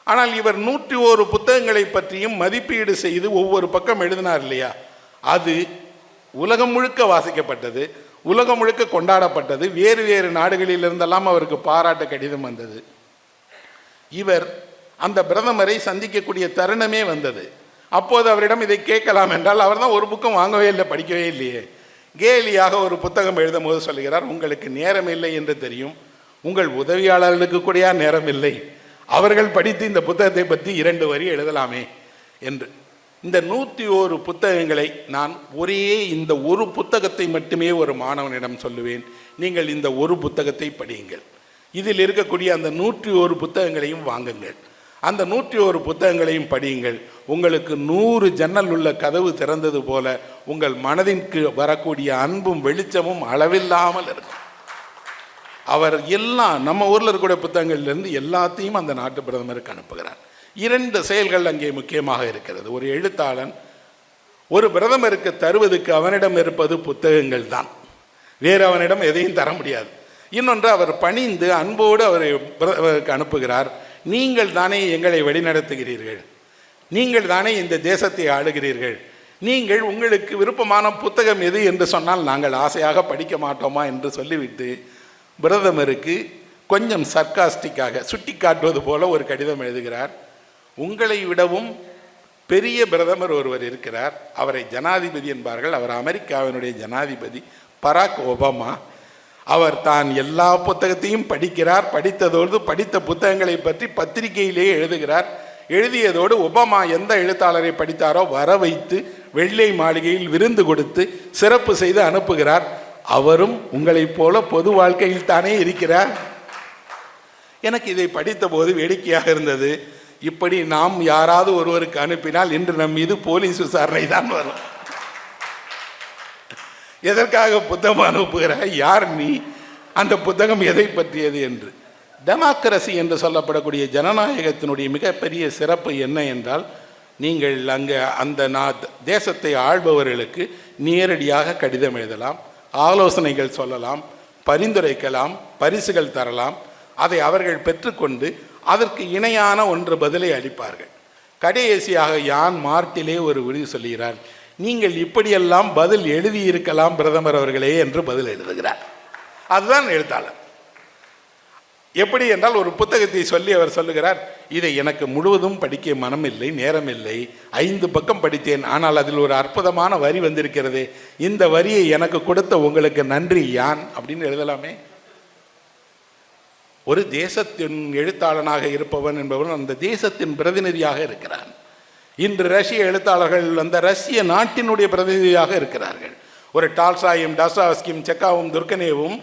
ஆனால் இவர் 101 புத்தகங்களை பற்றியும் மதிப்பீடு செய்து ஒவ்வொரு பக்கம் எழுதினார் இல்லையா, அது உலகம் முழுக்க வாசிக்கப்பட்டது, உலகம் முழுக்க கொண்டாடப்பட்டது. வேறு வேறு நாடுகளிலிருந்தெல்லாம் அவருக்கு பாராட்ட கடிதம் வந்தது. இவர் அந்த பிரதமரை சந்திக்கக்கூடிய தருணமே வந்தது. அப்போது அவரிடம் இதை கேட்கலாம் என்றால் அவர் தான் ஒரு புக்கம் வாங்கவே இல்லை, படிக்கவே இல்லையே. கேலியாக ஒரு புத்தகம் எழுதும் போது சொல்கிறார், உங்களுக்கு நேரம் இல்லை என்று தெரியும், உங்கள் உதவியாளர்களுக்கு கூட நேரம் இல்லை, அவர்கள் படித்து இந்த புத்தகத்தை பற்றி 2 வரி எழுதலாமே என்று. இந்த 101 புத்தகங்களை நான் ஒரே இந்த ஒரு புத்தகத்தை மட்டுமே ஒரு மாணவனிடம் சொல்லுவேன், நீங்கள் இந்த ஒரு புத்தகத்தை படியுங்கள். இதில் இருக்கக்கூடிய அந்த 101 புத்தகங்களையும் வாங்குங்கள். அந்த 101 புத்தகங்களையும் படியுங்கள். உங்களுக்கு 100 ஜன்னல் உள்ள கதவு திறந்தது போல உங்கள் மனதிற்கு வரக்கூடிய அன்பும் வெளிச்சமும் அளவில்லாமல் இருக்கும். அவர் எல்லாம் நம்ம ஊரில் இருக்கக்கூடிய புத்தகங்கள்லேருந்து எல்லாத்தையும் அந்த நாட்டு பிரதமருக்கு அனுப்புகிறார். 2 செயல்கள் அங்கே முக்கியமாக இருக்கிறது. ஒரு எழுத்தாளன் ஒரு பிரதமருக்கு தருவதற்கு அவனிடம் இருப்பது புத்தகங்கள் தான், வேறு அவனிடம் எதையும் தர முடியாது. இன்னொன்று, அவர் பணிந்து அன்போடு அவருக்கு அனுப்புகிறார், நீங்கள் தானே எங்களை வழிநடத்துகிறீர்கள், நீங்கள் தானே இந்த தேசத்தை ஆளுகிறீர்கள், நீங்கள் உங்களுக்கு விருப்பமான புத்தகம் எது என்று சொன்னால் நாங்கள் ஆசையாக படிக்க மாட்டோமா என்று சொல்லிவிட்டு பிரதமருக்கு கொஞ்சம் சர்க்காஸ்டிக்காக சுட்டி காட்டுவது போல ஒரு கடிதம் எழுதுகிறார். உங்களை விடவும் பெரிய பிரதமர் ஒருவர் இருக்கிறார், அவரை ஜனாதிபதி என்பார்கள், அவர் அமெரிக்காவினுடைய ஜனாதிபதி பராக் ஒபாமா. அவர் தான் எல்லா புத்தகத்தையும் படிக்கிறார், படித்ததோடு படித்த புத்தகங்களை பற்றி பத்திரிகையிலேயே எழுதுகிறார். எழுதியதோடு ஒபாமா எந்த எழுத்தாளரை படித்தாரோ வர வைத்து வெள்ளை மாளிகையில் விருந்து கொடுத்து சிறப்பு செய்து அனுப்புகிறார். அவரும் உங்களைப் போல பொது வாழ்க்கையில் தானே இருக்கிறார். எனக்கு இதை படித்த போது வேடிக்கையாக இருந்தது. இப்படி நாம் யாராவது ஒருவருக்கு அனுப்பினால் இன்று நம் மீது போலீஸ் விசாரணை தான் வரும். எதற்காக புத்தகம் அனுப்புகிறாய், யார் நீ, அந்த புத்தகம் எதை பற்றியது என்று. டெமோக்ரஸி என்று சொல்லப்படக்கூடிய ஜனநாயகத்தினுடைய மிகப்பெரிய சிறப்பு என்ன என்றால், நீங்கள் அங்கே அந்த தேசத்தை ஆள்பவர்களுக்கு நேரடியாக கடிதம் எழுதலாம், ஆலோசனைகள் சொல்லலாம், பரிந்துரைக்கலாம், பரிசுகள் தரலாம். அதை அவர்கள் பெற்றுக்கொண்டு அதற்கு இணையான ஒன்று பதிலை அளிப்பார்கள். கடைசியாக யான் மார்ட்டிலே ஒரு விடுதி சொல்லுகிறார், நீங்கள் இப்படியெல்லாம் பதில் எழுதியிருக்கலாம் பிரதமர் அவர்களே என்று பதில் எழுதுகிறார். அதுதான் எழுத்தாளர். எப்படி என்றால், ஒரு புத்தகத்தை சொல்லி அவர் சொல்லுகிறார், இதை எனக்கு முழுவதும் படிக்க மனமில்லை, நேரமில்லை, 5 பக்கம் படித்தேன், ஆனால் அதில் ஒரு அற்புதமான வரி வந்திருக்கிறது, இந்த வரியை எனக்கு கொடுத்த உங்களுக்கு நன்றி யான் அப்படின்னு எழுதலாமே. ஒரு தேசத்தின் எழுத்தாளனாக இருப்பவன் என்பவன் அந்த தேசத்தின் பிரதிநிதியாக இருக்கிறான். இன்று ரஷ்ய எழுத்தாளர்கள் அந்த ரஷ்ய நாட்டினுடைய பிரதிநிதியாக இருக்கிறார்கள். ஒரு டால்ஸ்டாயும் டாஸ்டாவஸ்கியும் செக்காவும் துர்கனேவும்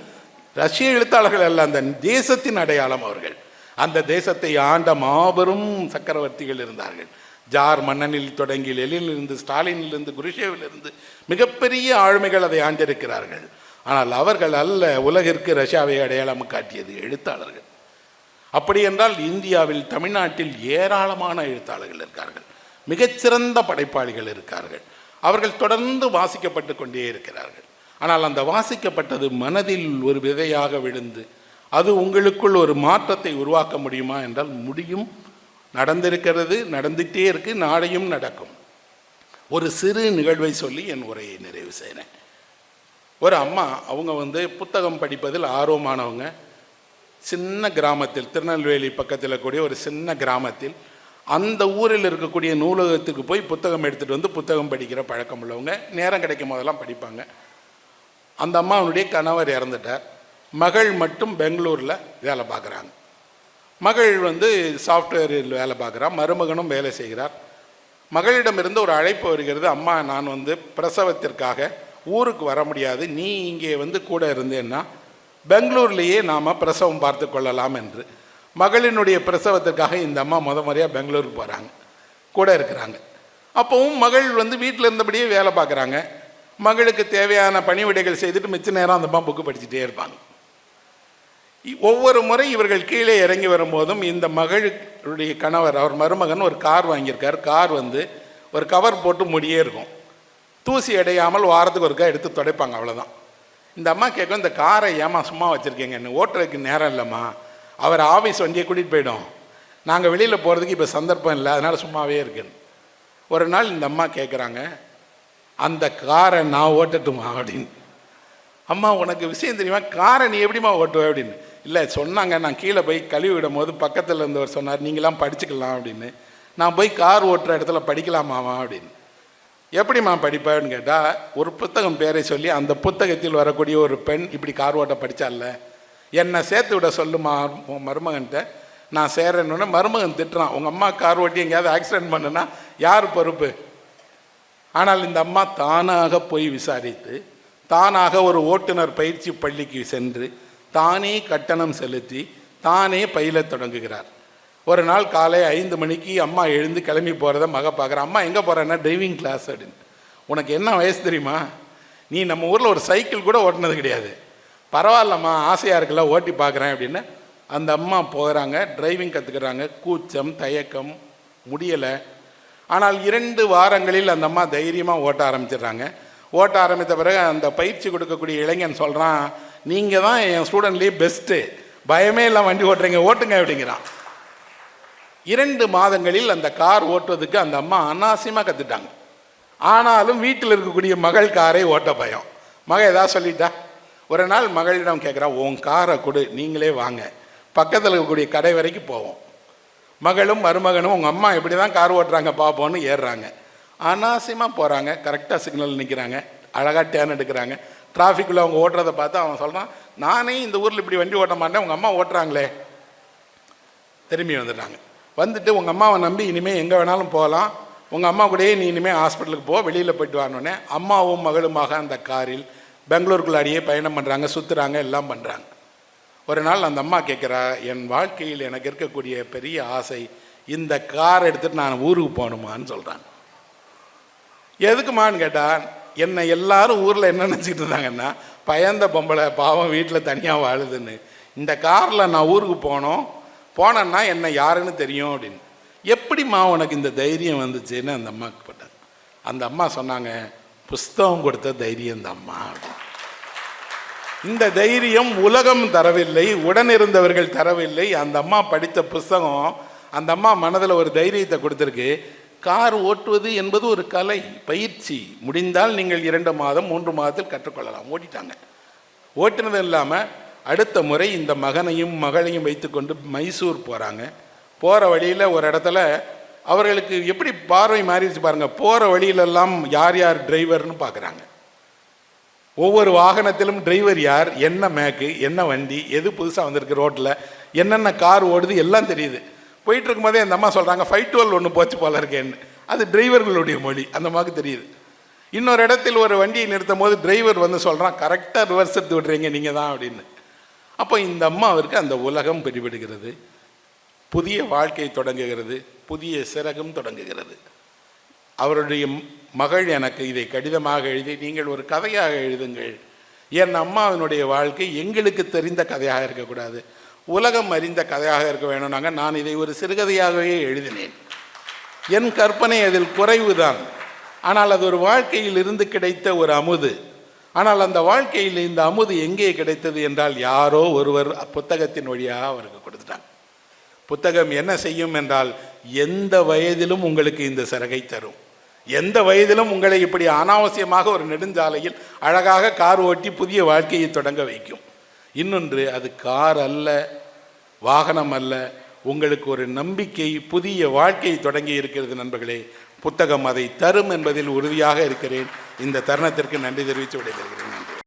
ரஷ்ய எழுத்தாளர்கள் அல்ல, அந்த தேசத்தின் அடையாளம் அவர்கள். அந்த தேசத்தை ஆண்ட மாபெரும் சக்கரவர்த்திகள் இருந்தார்கள். ஜார் மன்னனில் தொடங்கி லெனினிலிருந்து ஸ்டாலினிலிருந்து குருஷேவிலிருந்து மிகப்பெரிய ஆளுமைகள் அதை ஆண்டிருக்கிறார்கள். ஆனால் அவர்கள் அல்ல உலகிற்கு ரஷ்யாவை அடையாளம் காட்டியது எழுத்தாளர்கள். அப்படி என்றால் இந்தியாவில் தமிழ்நாட்டில் ஏராளமான எழுத்தாளர்கள் இருக்கார்கள், மிகச்சிறந்த படைப்பாளிகள் இருக்கார்கள். அவர்கள் தொடர்ந்து வாசிக்கப்பட்டு கொண்டே இருக்கிறார்கள். ஆனால் அந்த வாசிக்கப்பட்டது மனதில் ஒரு விதையாக விழுந்து அது உங்களுக்குள் ஒரு மாற்றத்தை உருவாக்க முடியுமா என்றால் முடியும். நடந்திருக்கிறது, நடந்துகிட்டே இருக்கு, நாளையும் நடக்கும். ஒரு சிறு நிகழ்வை சொல்லி என் உரையை நிறைவு செய்கிறேன். ஒரு அம்மா, அவங்க புத்தகம் படிப்பதில் ஆர்வமானவங்க. சின்ன கிராமத்தில், திருநெல்வேலி பக்கத்தில் கூடிய ஒரு சின்ன கிராமத்தில் அந்த ஊரில் இருக்கக்கூடிய நூலகத்துக்கு போய் புத்தகம் எடுத்துகிட்டு வந்து புத்தகம் படிக்கிற பழக்கம் உள்ளவங்க. நேரம் கிடைக்கும் போதெல்லாம் படிப்பாங்க. அந்த அம்மாவுடைய கணவர் இறந்துட்டார். மகள் மட்டும் பெங்களூரில் வேலை பார்க்குறாங்க. மகள் வந்து சாஃப்ட்வேரில் வேலை பார்க்குறார், மருமகனும் வேலை செய்கிறார். மகளிடமிருந்து ஒரு அழைப்பு வருகிறது, அம்மா நான் வந்து பிரசவத்திற்காக ஊருக்கு வர முடியாது, நீ இங்கே வந்து கூட இருந்தேன்னா பெங்களூர்லேயே நாம் பிரசவம் பார்த்து கொள்ளலாம் என்று. மகளினுடைய பிரசவத்திற்காக இந்த அம்மா முறையாக பெங்களூருக்கு போகிறாங்க, கூட இருக்கிறாங்க. அப்போவும் மகள் வந்து வீட்டில் இருந்தபடியே வேலை பார்க்குறாங்க. மகளுக்கு தேவையான பணிவிடைகள் செய்துட்டு மிச்ச நேரம் அந்த அம்மா புக்கு படிச்சுட்டே இருப்பாங்க. ஒவ்வொரு முறை இவர்கள் கீழே இறங்கி வரும்போதும் இந்த மகளுடைய கணவர், அவர் மருமகன் ஒரு கார் வாங்கியிருக்கார். கார் வந்து ஒரு கவர் போட்டு முடியே இருக்கும், தூசி அடையாமல் வாரத்துக்கு ஒருக்கா எடுத்து துடைப்பாங்க, அவ்வளோதான். இந்த அம்மா கேட்கும், இந்த காரை ஏமா சும்மா வச்சுருக்கீங்கன்னு. ஓட்டுறதுக்கு நேரம் இல்லைம்மா, அவர் ஆஃபீஸ் வண்டியை கூட்டிகிட்டு போயிடும், நாங்கள் வெளியில் போகிறதுக்கு இப்போ சந்தர்ப்பம் இல்லை, அதனால் சும்மாவே இருக்குன்னு. ஒரு நாள் இந்த அம்மா கேட்குறாங்க, அந்த காரை நான் ஓட்டட்டுமா அப்படின்னு. அம்மா உனக்கு விஷயம் தெரியுமா, காரை நீ எப்படிமா ஓட்டுவ அப்படின்னு. இல்லை சொன்னாங்க, நான் கீழே போய் கழுவி விடும் போது பக்கத்தில் இருந்தவர் சொன்னார் நீங்களாம் படிச்சுக்கலாம் அப்படின்னு. நான் போய் கார் ஓட்டுற இடத்துல படிக்கலாமாவா அப்படின்னு. எப்படிம்மா படிப்பேன்னு கேட்டால், ஒரு புத்தகம் பேரை சொல்லி அந்த புத்தகத்தில் வரக்கூடிய ஒரு பெண் இப்படி கார் ஓட்ட படித்தால, என்னை சேர்த்து விட சொல்லுமா மருமகன்கிட்ட. நான் சேர்றேன்னு மருமகன் திட்டுறான், உங்கள் அம்மா கார் ஓட்டி எங்கேயாவது ஆக்சிடென்ட் பண்ணுன்னா யார் பொறுப்பு? ஆனால் இந்த அம்மா தானாக போய் விசாரித்து, தானாக ஒரு ஓட்டுநர் பயிற்சி பள்ளிக்கு சென்று தானே கட்டணம் செலுத்தி தானே பயில தொடங்குகிறார். ஒரு நாள் காலை 5 மணிக்கு அம்மா எழுந்து கிளம்பி போகிறத மக பார்க்குறேன். அம்மா எங்கே போகிறேன்னா டிரைவிங் கிளாஸ் அப்படின்னு. உனக்கு என்ன வயசு தெரியுமா, நீ நம்ம ஊரில் ஒரு சைக்கிள் கூட ஓட்டினது கிடையாது, பரவாயில்லம்மா ஆசையாக இருக்குல்ல ஓட்டி பார்க்குறேன் அப்படின்னு. அந்த அம்மா போகிறாங்க, டிரைவிங் கற்றுக்கிறாங்க. கூச்சம் தயக்கம் முடியலை. ஆனால் 2 வாரங்களில் அந்த அம்மா தைரியமாக ஓட்ட ஆரம்பிச்சிடுறாங்க. ஓட்ட ஆரம்பித்த பிறகு அந்த பயிற்சி கொடுக்கக்கூடிய இளைஞன் சொல்கிறான், நீங்கள் தான் என் ஸ்டூடெண்ட்லேயே பெஸ்ட்டு, பயமே இல்லாமல் வண்டி ஓட்டுறீங்க, ஓட்டுங்க அப்படிங்கிறான். 2 மாதங்களில் அந்த கார் ஓட்டுவதுக்கு அந்த அம்மா அனாவசியமாக கற்றுட்டாங்க. ஆனாலும் வீட்டில் இருக்கக்கூடிய மகள் காரை ஓட்ட பயம். மகள் ஏதாவது சொல்லிட்டா. ஒரு நாள் மகளிடம் கேட்குறா, உன் காரை கொடு, நீங்களே வாங்க, பக்கத்தில் இருக்கக்கூடிய கடை வரைக்கும் போவோம். மகளும் மருமகனும் உங்கள் அம்மா எப்படி தான் கார் ஓட்டுறாங்க பார்ப்போன்னு ஏறுறாங்க. அனாவசியமாக போகிறாங்க, கரெக்டாக சிக்னல் நிற்கிறாங்க, அழகாக டேர்ன் எடுக்கிறாங்க. டிராஃபிக்குள்ளே அவங்க ஓட்டுறதை பார்த்து அவன் சொல்கிறான், நானே இந்த ஊரில் இப்படி வண்டி ஓட்ட மாட்டேன், உங்கள் அம்மா ஓட்டுறாங்களே. திரும்பி வந்துட்டாங்க. வந்துட்டு உங்கள் அம்மாவை நம்பி இனிமேல் எங்கே வேணாலும் போகலாம், உங்கள் அம்மா கூடயே நீ இனிமேல் ஹாஸ்பிட்டலுக்கு போ, வெளியில் போய்ட்டு வானோடனே அம்மாவும் மகளுமாக அந்த காரில் பெங்களூருக்குள்ளாடியே பயணம் பண்ணுறாங்க, சுற்றுறாங்க, எல்லாம் பண்ணுறாங்க. ஒரு நாள் அந்த அம்மா கேட்குறா, என் வாழ்க்கையில் எனக்கு இருக்கக்கூடிய பெரிய ஆசை இந்த கார் எடுத்துகிட்டு நான் ஊருக்கு போகணுமான்னு சொல்கிறாங்க. எதுக்குமான்னு கேட்டால், என்னை எல்லாரும் ஊரில் என்ன நினச்சிக்கிட்டு இருந்தாங்கன்னா, பயந்த பொம்பளை பாவம் வீட்டில் தனியாக வாழுதுன்னு. இந்த காரில் நான் ஊருக்கு போனேன்னா என்னை யாருன்னு தெரியும் அப்படின்னு. எப்படிம்மா உனக்கு இந்த தைரியம் வந்துச்சுன்னு அந்த அம்மாவுக்கு பட்டாங்க. அந்த அம்மா சொன்னாங்க, புஸ்தகம் கொடுத்த தைரியம் இந்த அம்மா. இந்த தைரியம் உலகம் தரவில்லை, உடனிருந்தவர்கள் தரவில்லை. அந்த அம்மா படித்த புஸ்தகம் அந்த அம்மா மனதில் ஒரு தைரியத்தை கொடுத்துருக்கு. கார் ஓட்டுவது என்பது ஒரு கலை, பயிற்சி. முடிந்தால் நீங்கள் 2 மாதம் 3 மாதத்தில் கற்றுக்கொள்ளலாம். ஓட்டிட்டாங்க. ஓட்டினது இல்லாமல் அடுத்த முறை இந்த மகனையும் மகளையும் வைத்துக்கொண்டு மைசூர் போகிறாங்க. போகிற வழியில் ஒரு இடத்துல அவர்களுக்கு எப்படி பார்வை மாறிடுச்சு பாருங்கள். போகிற வழியிலெல்லாம் யார் யார் டிரைவர்னு பார்க்குறாங்க. ஒவ்வொரு வாகனத்திலும் டிரைவர் யார், என்ன மேக்கு, என்ன வண்டி, எது புதுசாக வந்திருக்கு, ரோட்டில் என்னென்ன கார் ஓடுது எல்லாம் தெரியுது. போயிட்டு இருக்கும்போதே அந்த அம்மா சொல்கிறாங்க, 512 ஒன்று போச்சு போல இருக்கேன்னு. அது டிரைவர்களுடைய மொழி, அந்த அம்மாவுக்கு தெரியுது. இன்னொரு இடத்தில் ஒரு வண்டியை நிறுத்தும் போது டிரைவர் வந்து சொல்கிறான், கரெக்டாக ரிவர்ஸ் எடுத்து விட்றீங்க நீங்கள் தான் அப்படின்னு. அப்போ இந்த அம்மாவிற்கு அந்த உலகம் பிடிபடுகிறது, புதிய வாழ்க்கை தொடங்குகிறது, புதிய சிறகும் தொடங்குகிறது. அவருடைய மகள் எனக்கு இதை கடிதமாக எழுதி, நீங்கள் ஒரு கதையாக எழுதுங்கள், என் அம்மாவினுடைய வாழ்க்கை எங்களுக்கு தெரிந்த கதையாக இருக்கக்கூடாது, உலகம் அறிந்த கதையாக இருக்க வேணும்னாங்க. நான் இதை ஒரு சிறுகதையாகவே எழுதினேன். என் கற்பனை அதில் குறைவுதான், ஆனால் அது ஒரு வாழ்க்கையில் இருந்து கிடைத்த ஒரு அமுது. ஆனால் அந்த வாழ்க்கையில் இந்த அமுது எங்கே கிடைத்தது என்றால், யாரோ ஒருவர் புத்தகத்தின் வழியாக அவருக்கு கொடுத்துட்டாங்க. புத்தகம் என்ன செய்யும் என்றால், எந்த வயதிலும் உங்களுக்கு இந்த சிறகை தரும். எந்த வயதிலும் உங்களை இப்படி அனாவசியமாக ஒரு நெடுஞ்சாலையில் அழகாக கார் ஓட்டி புதிய வாழ்க்கையை தொடங்க வைக்கும். இன்னொன்று, அது கார் அல்ல, வாகனம் அல்ல, உங்களுக்கு ஒரு நம்பிக்கை, புதிய வாழ்க்கை தொடங்கி இருக்கிறது நண்பர்களே. புத்தகம் அதை தரும் என்பதில் உறுதியாக இருக்கிறேன். இந்த தருணத்திற்கு நன்றி தெரிவித்து விடைபெறுகிறேன்.